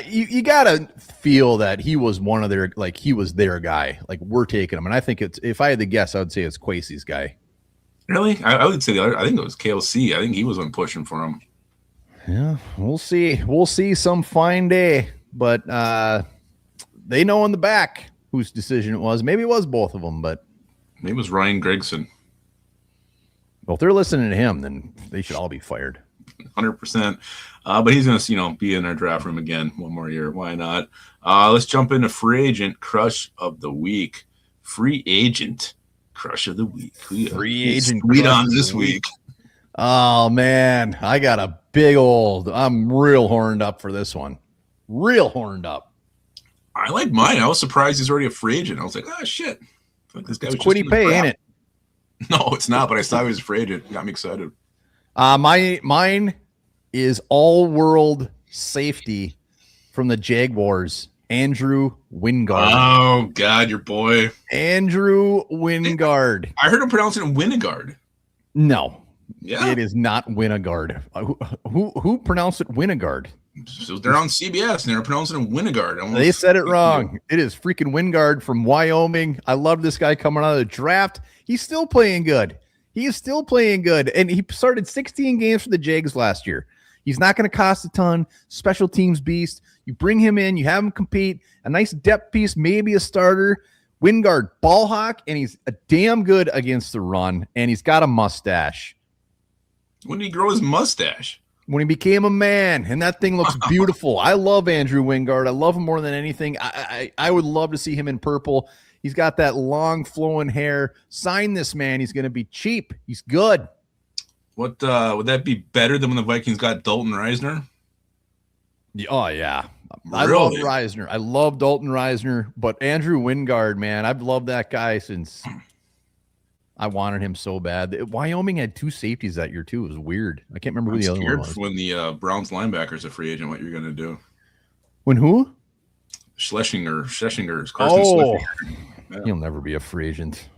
you gotta feel that he was one of their, like he was their guy. Like we're taking him, and I think it's, if I had to guess, I would say it's Kwesi's guy. Really? I would say the other. I think it was KLC. I think he was one pushing for him. Yeah, we'll see. We'll see some fine day, but they know in the back whose decision it was. Maybe it was both of them, but maybe it was Ryan Gregson. Well, if they're listening to him, then they should all be fired. 100%. But he's going to, be in our draft room again one more year. Why not? Let's jump into free agent crush of the week. Free agent crush of the week. Free agent sweet on this week. Oh, man. I got I'm real horned up for this one. Real horned up. I like mine. I was surprised he's already a free agent. I was like, oh, shit. This guy it's Quiddy Pay, ain't it? No, it's not, but I saw he was a free agent. Got me excited. Mine is all-world safety from the Jaguars, Andrew Wingard. Oh, God, your boy. Andrew Wingard. I heard him pronounce it Winnegard. No. Yeah. It is not Winnegard. Who pronounced it Winnegard? So they're on CBS, and they're pronouncing it Winnegard. They said it wrong. It is freaking Wingard from Wyoming. I love this guy coming out of the draft. He's still playing good. He is still playing good. And he started 16 games for the Jags last year. He's not going to cost a ton. Special teams beast. You bring him in. You have him compete. A nice depth piece, maybe a starter. Wingard, ball hawk, and he's a damn good against the run. And he's got a mustache. When did he grow his mustache? When he became a man, and that thing looks beautiful. I love Andrew Wingard. I love him more than anything. I would love to see him in purple. He's got that long flowing hair. Sign this man. He's going to be cheap. He's good. What would that be better than when the Vikings got Dalton Reisner? Oh, yeah. Really? I love Reisner. I love Dalton Reisner, but Andrew Wingard, man, I've loved that guy since I wanted him so bad. Wyoming had 2 safeties that year, too. It was weird. I can't remember who the other one was. When the Browns linebackers a free agent, what you're going to do. When who? Schlesinger. Carson Schlesinger. Yeah. He'll never be a free agent.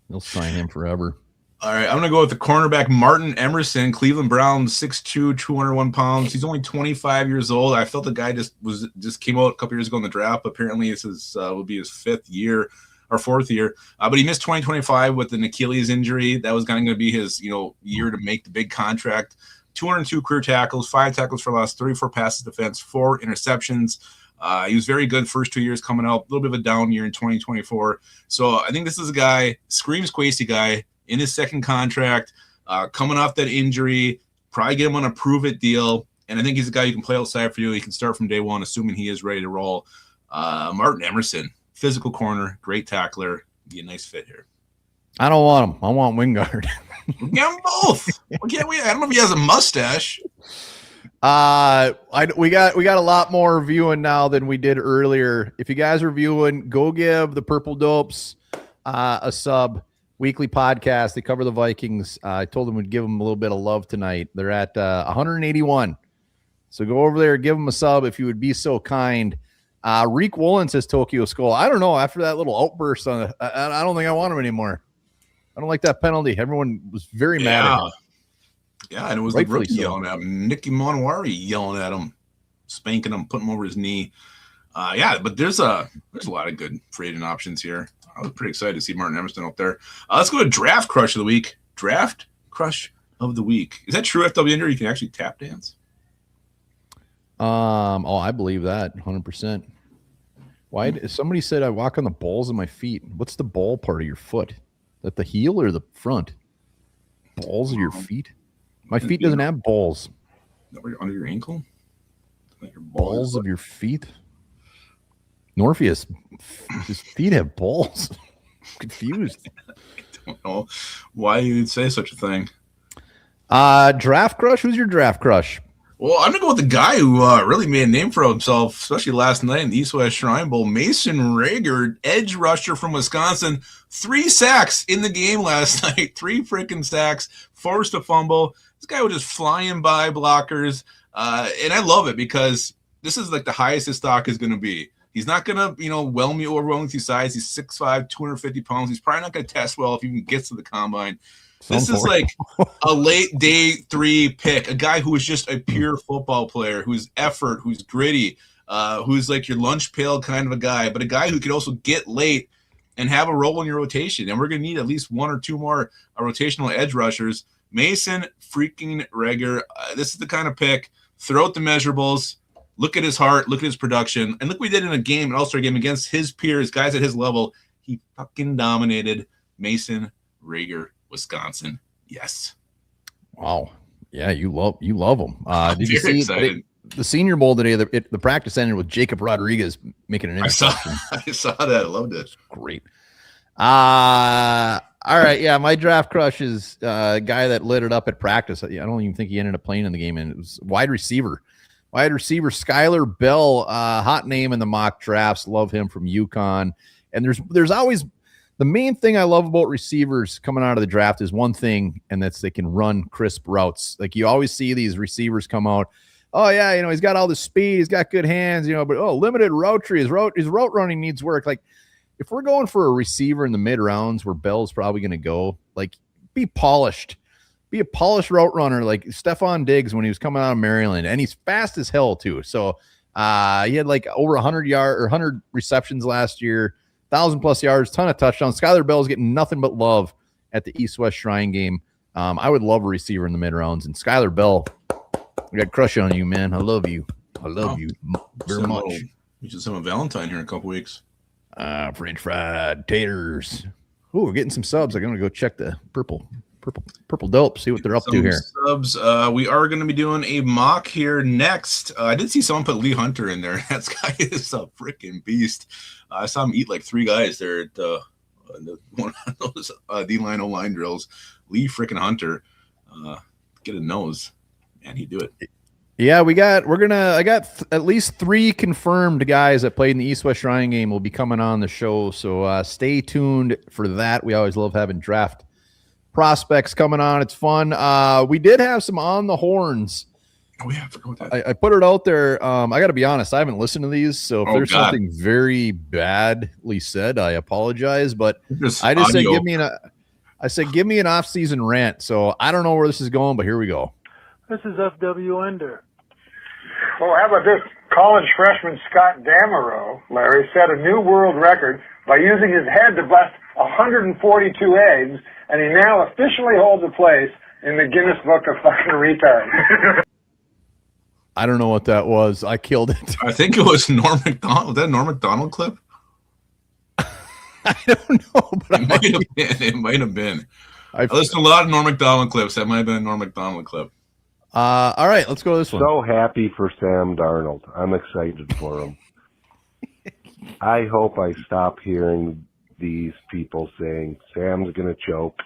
They'll sign him forever. All right, I'm going to go with the cornerback Martin Emerson, Cleveland Browns, 6'2", 201 pounds. He's only 25 years old. I felt the guy just came out a couple years ago in the draft. Apparently, this will be his 4th year. But he missed 2025 with an Achilles injury. That was going to be his year to make the big contract. 202 career tackles, 5 tackles for loss, 34 passes defense, 4 interceptions. He was very good first 2 years coming out. A little bit of a down year in 2024. So I think this is a guy, screams Quasey guy, in his 2nd contract, coming off that injury, probably get him on a prove-it deal. And I think he's a guy you can play outside for you. He can start from day one, assuming he is ready to roll. Martin Emerson, physical corner, great tackler. Be a nice fit here. I don't want him. I want Wingard. We get them both. I don't know if he has a mustache. We got a lot more viewing now than we did earlier. If you guys are viewing, go give the Purple Dopes a sub. Weekly podcast. They cover the Vikings. I told them we'd give them a little bit of love tonight. They're at 181. So go over there, give them a sub if you would be so kind. Reek Woolen says Tokyo Skull. I don't know. After that little outburst, I don't think I want him anymore. I don't like that penalty. Everyone was very mad at him. Yeah, and it was Rightfully the rookie so. yelling at him. Nicky Monwari yelling at him, spanking him, putting him over his knee. But there's a lot of good free agent options here. I was pretty excited to see Martin Emerson out there. Let's go to draft crush of the week. Draft crush of the week. Is that true, FW Injury? You can actually tap dance? I believe that 100%. Why? Somebody said I walk on the balls of my feet. What's the ball part of your foot? That the heel or the front? Balls of your feet? My feet doesn't have balls. Under your ankle? Like your balls of your feet? Norpheus, his feet have balls. I'm confused. I don't know why you'd say such a thing. Draft crush? Who's your draft crush? Well, I'm going to go with the guy who really made a name for himself, especially last night in the East-West Shrine Bowl, Mason Rager, edge rusher from Wisconsin. 3 sacks in the game last night. 3 freaking sacks, forced a fumble. This guy was just flying by blockers. And I love it because this is like the highest his stock is going to be. He's not going to, overwhelm with his size. He's 6'5", 250 pounds. He's probably not going to test well if he even gets to the combine. This is like a late day 3 pick, a guy who is just a pure football player, who's effort, who's gritty, who's like your lunch pail kind of a guy, but a guy who could also get late and have a role in your rotation. And we're going to need at least 1 or 2 more rotational edge rushers. Mason freaking Rager. This is the kind of pick. Throw out the measurables. Look at his heart. Look at his production. And look what we did in a game, an all-star game against his peers, guys at his level. He fucking dominated. Mason Rager, Wisconsin. Yes. Wow. Yeah, you love them. Did you see the Senior Bowl today? The practice ended with Jacob Rodriguez making an interception. I saw that. I loved it. It's great. All right. Yeah, my draft crush is a guy that lit it up at practice. I don't even think he ended up playing in the game, and it was wide receiver Skylar Bell, hot name in the mock drafts. Love him from UConn. And there's always the main thing I love about receivers coming out of the draft is one thing, and that's they can run crisp routes. Like you always see these receivers come out. Oh yeah, he's got all the speed, he's got good hands, but limited route tree. His route running needs work. Like if we're going for a receiver in the mid rounds where Bell's probably going to go, like be polished. Be a polished route runner like Stephon Diggs when he was coming out of Maryland, and he's fast as hell too. So he had like over 100 receptions last year, 1,000+ yards, ton of touchdowns. Skylar Bell's getting nothing but love at the East-West Shrine game. I would love a receiver in the mid rounds, and Skylar Bell, I got a crush on you, man. I love you. I love you very much. You should send a Valentine here in a couple weeks. French fried taters. Oh, we're getting some subs. I'm gonna go check the purple dope, see what they're up to here. Subs. We are going to be doing a mock here next. I did see someone put Lee Hunter in there. That guy is a freaking beast. I saw him eat like 3 guys there at one of those D-line O-line drills. Lee freaking Hunter. Get a nose. Man, he'd do it. Yeah, I got at least 3 confirmed guys that played in the East-West Shrine game will be coming on the show. So stay tuned for that. We always love having draft prospects coming on. It's fun. We did have some on the horns. Oh yeah, I forgot that. I put it out there. I got to be honest, I haven't listened to these, so if there's something very badly said, I apologize. But I just said give me an off-season rant. So I don't know where this is going, but here we go. This is FW Ender. Well, how about this? College freshman Scott Damerow, Larry, set a new world record by using his head to bust 142 eggs, and he now officially holds a place in the Guinness Book of fucking retards. I don't know what that was. I killed it. I think it was Norm Macdonald. Was that a Norm Macdonald clip? I don't know, but it might have been. I listened to a lot of Norm Macdonald clips. That might have been a Norm Macdonald clip. All right, let's go to this one. So happy for Sam Darnold. I'm excited for him. I hope I stop hearing these people saying, Sam's going to choke.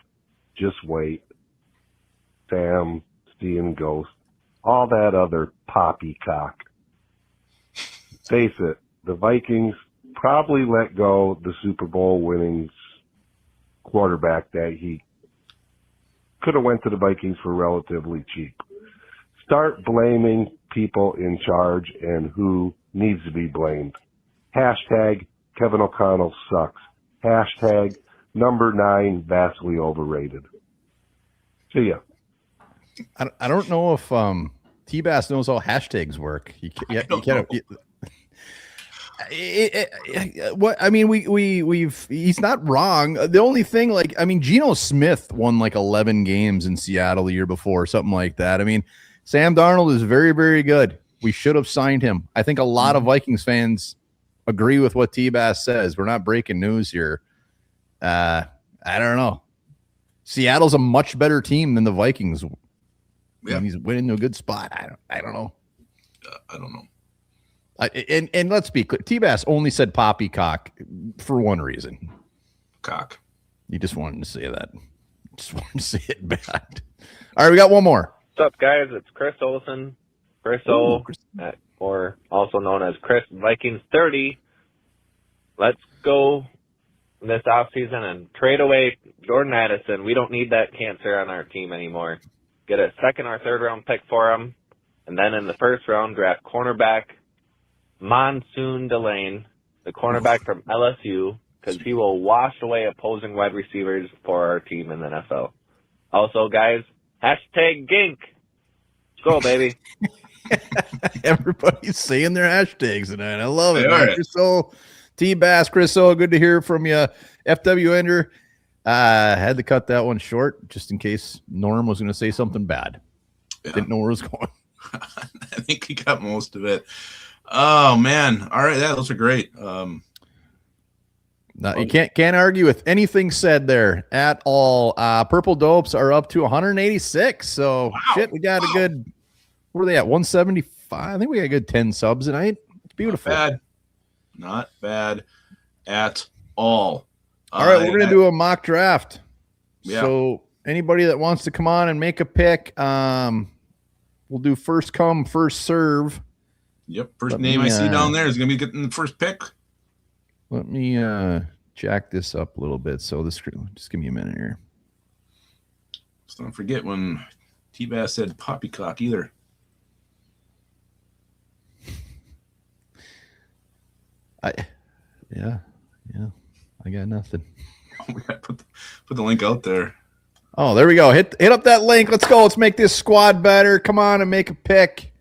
Just wait. Sam, seeing ghosts. All that other poppycock. Face it, the Vikings probably let go the Super Bowl winning quarterback that he could have went to the Vikings for relatively cheap. Start blaming people in charge and who needs to be blamed. Hashtag Kevin O'Connell sucks. Hashtag number 9 vastly overrated. See ya. I don't know if T-Bass knows how hashtags work. He's not wrong. The only thing, Geno Smith won like 11 games in Seattle the year before, something like that. Sam Darnold is very, very good. We should have signed him. I think a lot of Vikings fans agree with what T-Bass says. We're not breaking news here. I don't know. Seattle's a much better team than the Vikings. Yeah. He's winning to a good spot. I don't know. I don't know. And let's be clear. T-Bass only said poppycock for one reason. Cock. You just wanted to say that. Just wanted to say it bad. All right, we got one more. What's up, guys? It's Chris Olson. Or also known as Chris Vikings 30. Let's go this offseason and trade away Jordan Addison. We don't need that cancer on our team anymore. Get a 2nd or 3rd round pick for him, and then in the 1st round, draft cornerback Monsoon Delane, the cornerback from LSU, because he will wash away opposing wide receivers for our team in the NFL. Also, guys, hashtag Gink. Let's go, baby. Everybody's saying their hashtags tonight. I love it. Chris T-Bass, Chris O, good to hear from you. FW Ender. Had to cut that one short just in case Norm was going to say something bad. Yeah. Didn't know where it was going. I think he got most of it. Oh, man. All right. Yeah, those are great. No, you can't argue with anything said there at all. Purple Dopes are up to 186. So shit, we got a good. What are they at? 175. I think we got a good 10 subs tonight. It's beautiful. Not bad at all. All right, we're gonna do a mock draft. Yeah. So anybody that wants to come on and make a pick, we'll do first come, first serve. Yep. First name I see down there is gonna be getting the first pick. Let me jack this up a little bit. So this, just give me a minute here. So don't forget when T-Bass said poppycock either. Yeah, I got nothing. We got put the link out there. Oh, there we go. Hit up that link. Let's go. Let's make this squad better. Come on and make a pick.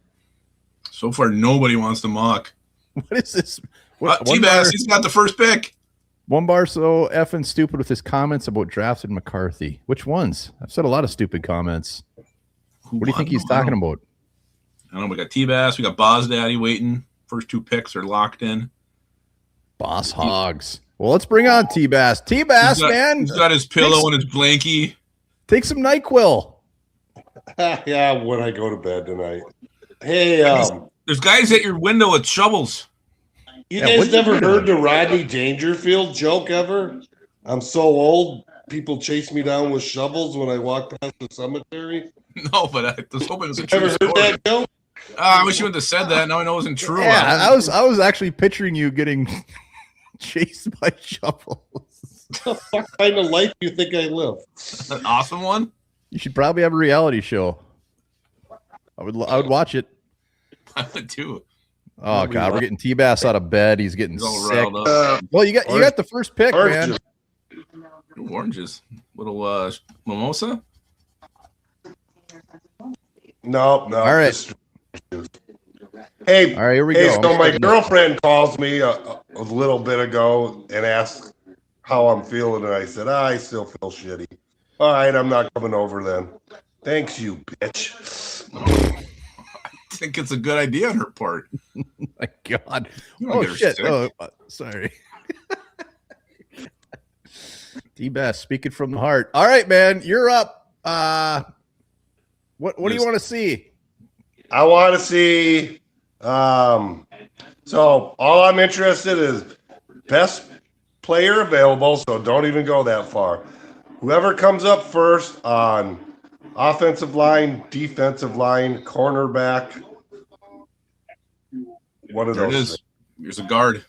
So far, nobody wants to mock. What is this? T-Bass, he's got the first pick. One bar so effing stupid with his comments about drafted McCarthy. Which ones? I've said a lot of stupid comments. What do you think he's talking about? I don't know. We got T-Bass. We got Boz Daddy waiting. First two picks are locked in. Boss Hogs. Well, let's bring on T-Bass. T-Bass, man. He's got his pillow and his blankie. Take some NyQuil. Yeah, when I go to bed tonight. Hey, there's guys at your window with shovels. You guys never heard the Rodney Dangerfield joke ever? I'm so old, people chase me down with shovels when I walk past the cemetery. No, but I was hoping it was a true Ever story. heard that joke? I wish you wouldn't have said that. Now I know it wasn't true. Yeah, I was actually picturing you getting chased by shovels. What the fuck kind of life do you think I live? An awesome one. You should probably have a reality show. I would watch it. I would too. Oh God, we're getting T-Bass out of bed. He's getting sick. Well, you got the first pick, man. Oranges, little mimosa. No. All right. Hey, all right, here we go. So my girlfriend calls me a little bit ago and asks how I'm feeling, and I said, I still feel shitty. All right, I'm not coming over then. Thanks, you bitch. I think it's a good idea on her part. My God. Oh shit. Sick. Oh, sorry. T-Bass speaking from the heart. All right, man, you're up. What do you want to see? I want to see. So all I'm interested is best player available. So don't even go that far. Whoever comes up first on offensive line, defensive line, cornerback. One of those. It is. Here's a guard.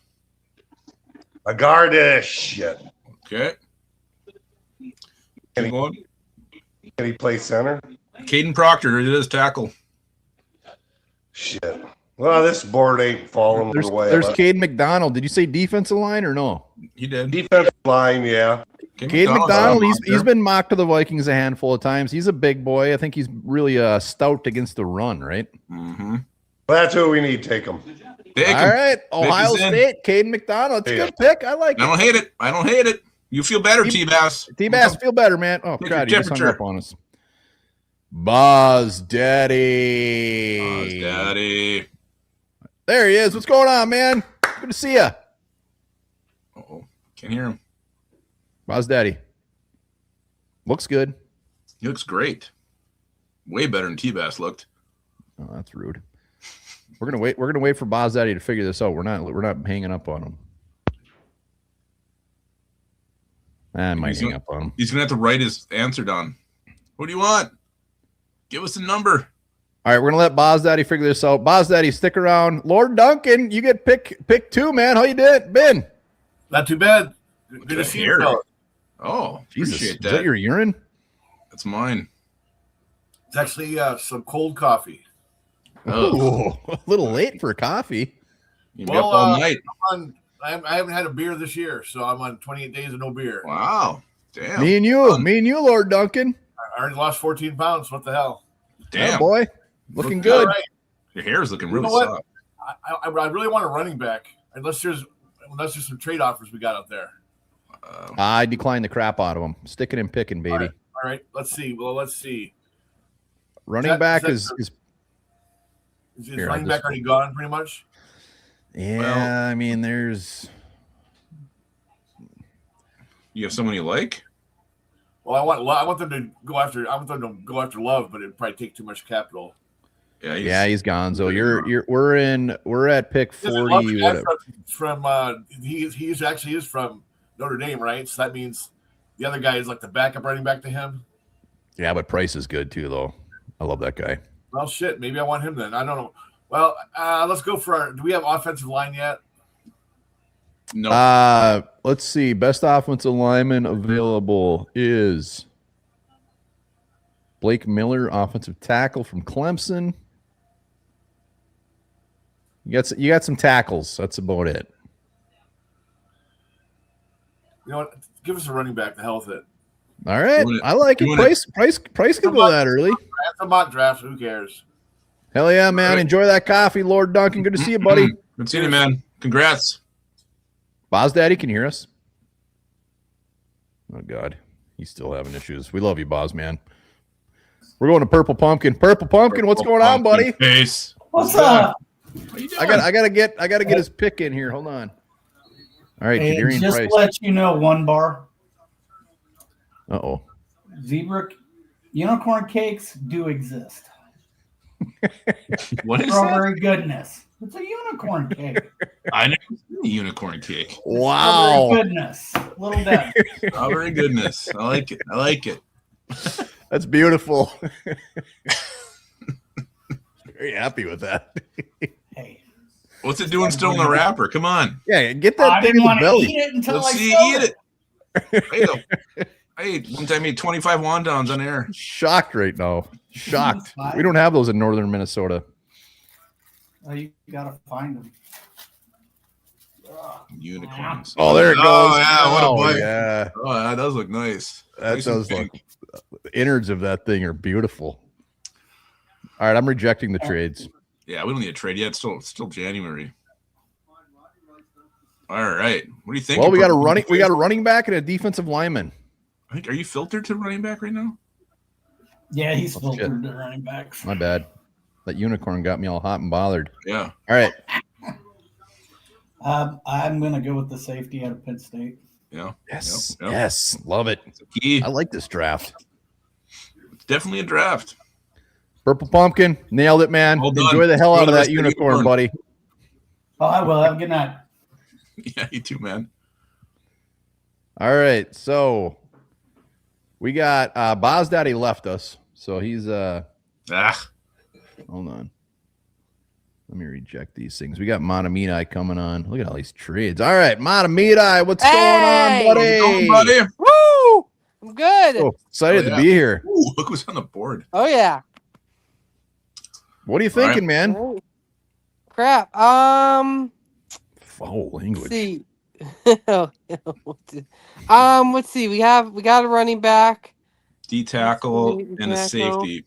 A guard is shit. Okay. Can he play center? Caden Proctor, it is tackle. Shit. Well, this board ain't falling away. There's Cade McDonald. Did you say defensive line or no? He did. Defensive line, yeah. Cade McDonald, he's been mocked to the Vikings a handful of times. He's a big boy. I think he's really stout against the run, right? Mm-hmm. Well, that's who we need. Take him. All right. Ohio State, Cade McDonald. That's a good pick. I like it. I don't hate it. You feel better, T-Bass. T-Bass, feel better, man. Oh, God, you just hung up on us. Boz Daddy. Boz Daddy. There he is. What's going on, man? Good to see you. Uh-oh. Can't hear him. Boz Daddy. Looks good. He looks great. Way better than T-Bass looked. Oh, that's rude. We're gonna wait for Boz Daddy to figure this out. We're not hanging up on him. I might hang up on him. He's gonna have to write his answer down. What do you want? Give us a number. All right, we're gonna let Boz Daddy figure this out. Boz Daddy, stick around. Lord Duncan, you get pick 2, man. How you been? Not too bad. Good to see you. Oh, Jesus. Appreciate Is that your urine? That's mine. It's actually some cold coffee. Oh, a little late for coffee. You'll be up all night. I haven't had a beer this year, so I'm on 28 days of no beer. Wow. Damn. Me and you, Lord Duncan. I already lost 14 pounds. What the hell? Damn. Oh, boy. Looking good. Right. Your hair is looking really soft. I really want a running back, unless there's some trade offers we got out there. I declined the crap out of them. Sticking and picking, baby. All right. Let's see. Well, let's see. Running back is running back already gone, pretty much? Yeah, I mean, there's You have someone you like? Well, I want them to go after Love, but it'd probably take too much capital. Yeah, he's gone. So we're at pick 40. He's actually from Notre Dame, right? So that means the other guy is like the backup running back to him. Yeah, but Price is good too, though. I love that guy. Well, shit. Maybe I want him then. I don't know. Well, let's go for do we have offensive line yet? No. Let's see. Best offensive lineman available is Blake Miller, offensive tackle from Clemson. You got some tackles. That's about it. You know what? Give us a running back. The hell with it. All right. I like it. Price could go that early. That's a mock draft. Who cares? Hell yeah, man. Enjoy that coffee, Lord Duncan. Good to see you, buddy. Good seeing you, man. Congrats. Boz Daddy, can you hear us? Oh, God. He's still having issues. We love you, Boz, man. We're going to Purple Pumpkin. Purple Pumpkin, what's going on, buddy? Face. What's up? I gotta get his pick in here. Hold on. All right, Hey, Kadarian just Price. to let you know, one bar. Uh-oh. Zebra unicorn cakes do exist. What is Strawberry goodness. It's a unicorn cake. I never seen a unicorn cake. Wow. Strawberry goodness. Little Death. Strawberry goodness. I like it. That's beautiful. Very happy with that. Hey. What's it doing still in the wrapper? Come on. Yeah, get that I thing didn't in the want to belly. eat it until Let's I see smelled you eat it. One time I ate 25 wontons on air. Shocked right now. Shocked. We don't have those in northern Minnesota. Oh, you gotta find them. Unicorns. Oh, there it goes. Oh, yeah. What a bite. Yeah. Oh, that does look nice. That Nice does and look. pink. The innards of that thing are beautiful. All right, I'm rejecting the trades. Yeah, we don't need a trade yet. It's still January. All right. What do you think? Well, we got a running back and a defensive lineman. I think, are you filtered to running back right now? Yeah, he's Oh, filtered shit. to running backs. My bad. That unicorn got me all hot and bothered. Yeah. All right. I'm gonna go with the safety out of Penn State. Yeah. Yes. Yep. Yes. Love it. It's a key. I like this draft. It's definitely a draft. Purple Pumpkin. Nailed it, man. Well done. Enjoy the hell Enjoy out of the rest that of the unicorn, unicorn. buddy. Oh, I will. Have a good night. Yeah, you too, man. All right. So we got Boz Daddy left us. So he's hold on. Let me reject these things. We got Matamidai coming on. Look at all these trades. All right, Matamidai, what's going on, buddy? How's it going, buddy? Woo! I'm good. Oh, excited to be here. Ooh, look who's on the board. Oh yeah. What are you thinking, man? Oh, crap. Foul language. Let's see. Let's see. We got a running back, D tackle and a Tackle. safety.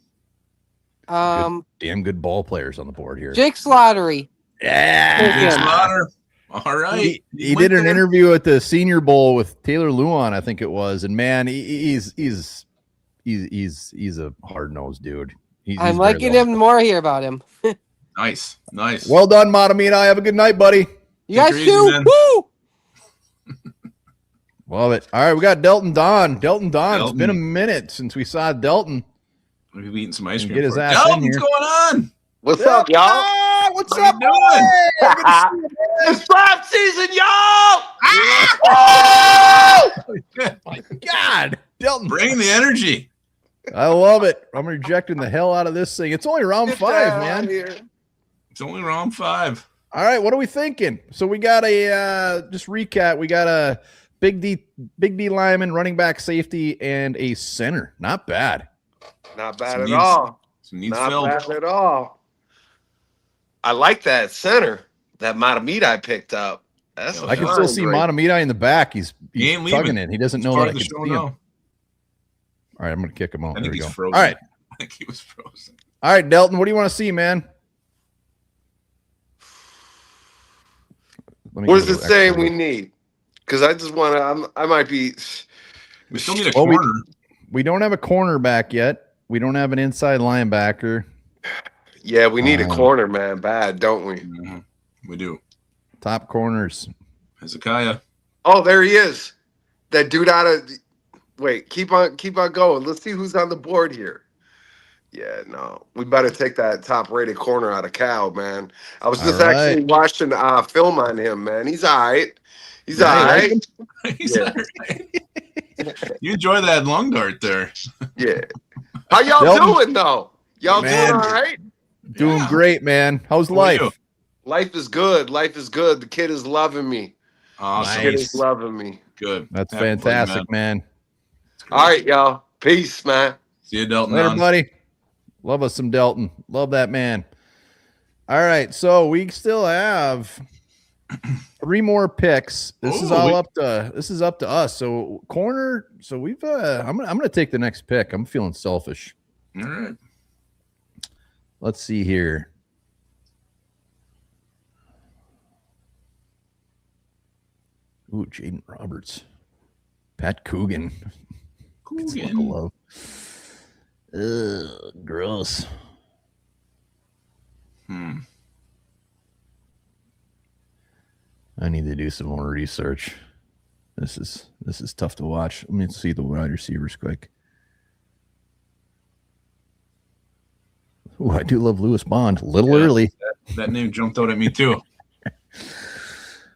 Damn good ball players on the board here. Jake's Lottery. Yeah. Jake Slaughter. All right. He did an interview at the Senior Bowl with Taylor Luan, I think it was, and man, he's a hard-nosed dude. I'm liking him the more I hear about him. Nice. Well done, Matamidai. Have a good night, buddy. You guys too. Woo! Love it. All right, we got Delton Don. It's been a minute since we saw Delton. We've eaten some ice cream. Get his ass Delton, in here. what's going on? What's up, y'all? What's What up, are you doing? It's draft season, y'all! My God, Delton. Bring the energy. I love it. I'm rejecting the hell out of this thing. It's only round 5, man. It's only round 5. All right, what are we thinking? So we got a just recap. We got a big D lineman, running back, safety, and a center. Not bad. Not bad Some at needs- all. Some needs Not filled. bad at all. I like that center that Matamidai picked up. That's Yeah, I can yeah. still see Matamidai in the back. He's He ain't tugging leaving. it. He doesn't He's know part that I of can the show see him. now. All right, I'm going to kick him out. I There think we he's go. frozen. All right. I think he was frozen. All right, Delton, what do you want to see, man? Let me What go does to it say extra we look. need? Because I just want to. I might be. We still need a Well, corner. We don't have a cornerback yet. We don't have an inside linebacker. Yeah, we need a corner, man. Bad, don't we? We do. Top corners. Hezekiah. Oh, there he is. that dude out of. Wait, keep on going. Let's see who's on the board here. Yeah, no, we better take that top-rated corner out of Cal, man. I was just actually watching film on him, man. He's all right. He's all right. He's all right. You enjoy that long dart there. Yeah. How y'all doing, though? Y'all Man, doing all right? Doing great, man. How's life? Life is good. Life is good. The kid is loving me. Awesome. The kid is loving me. Good. That's fantastic, man. All right, y'all. Peace, man. See you, Delton. Later, buddy. Love us some Delton. Love that man. All right, so we still have 3 more picks. This is up to us. So corner. So we've. I'm gonna take the next pick. I'm feeling selfish. All right. Let's see here. Ooh, Jaden Roberts, Pat Coogan. Coogan. Gross. I need to do some more research. This is tough to watch. Let me see the wide receivers quick. Oh, I do love Lewis Bond. A little early. That name jumped out at me too.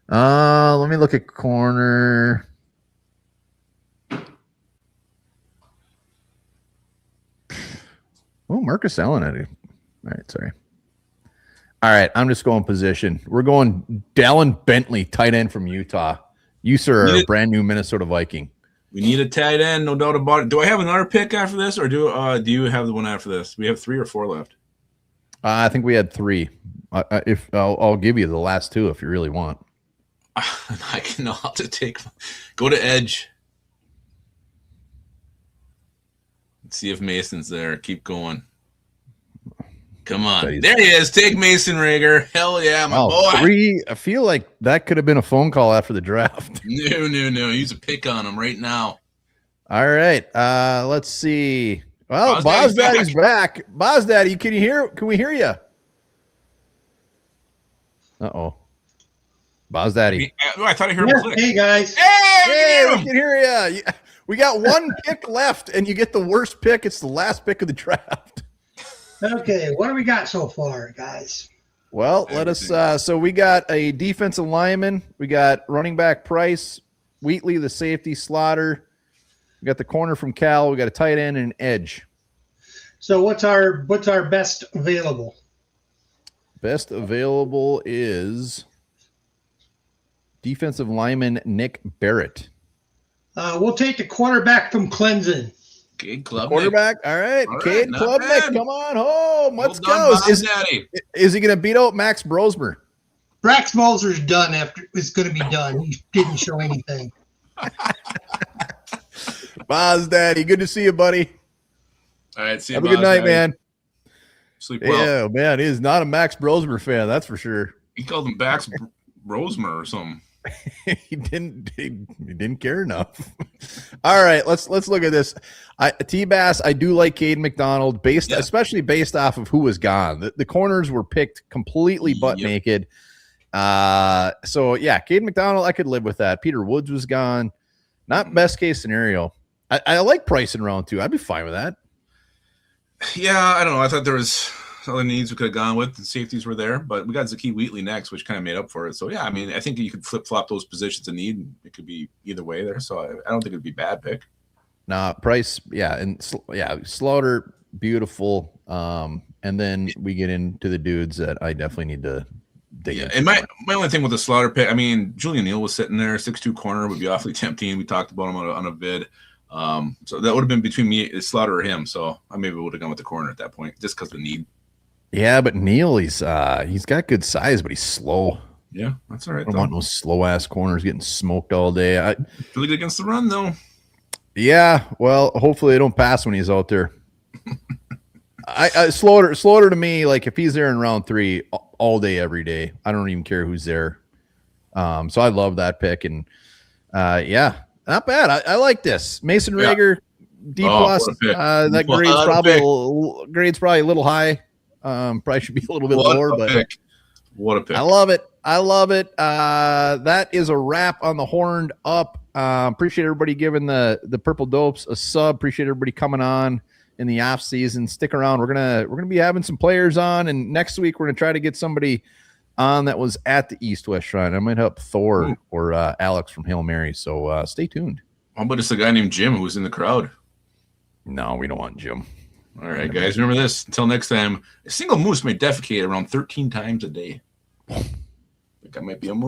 Let me look at corner. Oh, Marcus Allen. All right, sorry. All right, I'm just going position. We're going Dallin Bentley, tight end from Utah. You, sir, are a brand new Minnesota Viking. We need a tight end, no doubt about it. Do I have another pick after this, or do you have the one after this? We have 3 or 4 left. I think we had 3. If I'll give you the last 2 if you really want. I can have to go to edge. Let's see if Mason's there. Keep going. Come on. There he is. Take Mason Rager. Hell yeah, my boy. 3. I feel like that could have been a phone call after the draft. No. Use a pick on him right now. All right. Let's see. Well, Boz Daddy's back. Boz Daddy, can we hear you? Uh-oh. Boz Daddy. I thought I heard him click. Hey, guys. Hey, we can hear you. We got 1 pick left, and you get the worst pick. It's the last pick of the draft. Okay, what do we got so far, guys? Well, let us. So we got a defensive lineman. We got running back Price, Wheatley, the safety, Slaughter. We got the corner from Cal. We got a tight end and an edge. So what's our best available? Best available is defensive lineman Nick Barrett. We'll take the quarterback from Clemson. Cade Klubnik. Quarterback. All right. Cade Klubnik. Come on home. Let's go. Is he going to beat out Max Brosmer? Max Moser's done after it's going to be done. He didn't show anything. Boz Daddy, good to see you, buddy. All right, see you. Have a good night, man. Sleep well. Yeah, man, he is not a Max Brosmer fan, that's for sure. He called him Max Brosmer or something. He didn't care enough. All right, let's look at this. T-Bass, I do like Caden McDonald, especially based off of who was gone. The corners were picked completely butt naked. So yeah, Caden McDonald, I could live with that. Peter Woods was gone. Not best case scenario. I like Price in round 2. I'd be fine with that. Yeah, I don't know. I thought there was other needs we could have gone with. The safeties were there, but we got Zakee Wheatley next, which kind of made up for it. So yeah, I mean, I think you could flip-flop those positions in need, and it could be either way there. So I don't think it'd be a bad pick. Nah, Price, Slaughter, beautiful. And then we get into the dudes that I definitely need to dig into. And my only thing with the Slaughter pick, I mean, Julian Neal was sitting there, 6'2" corner would be awfully tempting. We talked about him on a vid. So that would have been between me, Slaughter, or him. So I maybe would have gone with the corner at that point, just because of the need. Yeah, but Neal, he's got good size, but he's slow. Yeah, that's all right. I don't want no slow ass corners getting smoked all day. Really good against the run, though. Yeah, well, hopefully they don't pass when he's out there. Slaughter to me, like if he's there in round 3 all day, every day, I don't even care who's there. So I love that pick, and yeah, not bad. I like this. Mason Rager, D+. That grade's probably a little high. Probably should be a little bit lower, but what a pick. I love it. That is a wrap on the Horned Up Appreciate everybody giving the Purple Dopes a sub. Appreciate everybody coming on in the off season. Stick around. We're gonna be having some players on, and next week we're gonna try to get somebody on that was at the East West Shrine. I might help Thor or Alex from Hail Mary. So stay tuned. How about it's a guy named Jim who's in the crowd? No, we don't want Jim. All right, guys, remember this. Until next time, a single moose may defecate around 13 times a day. I think I might be a moose.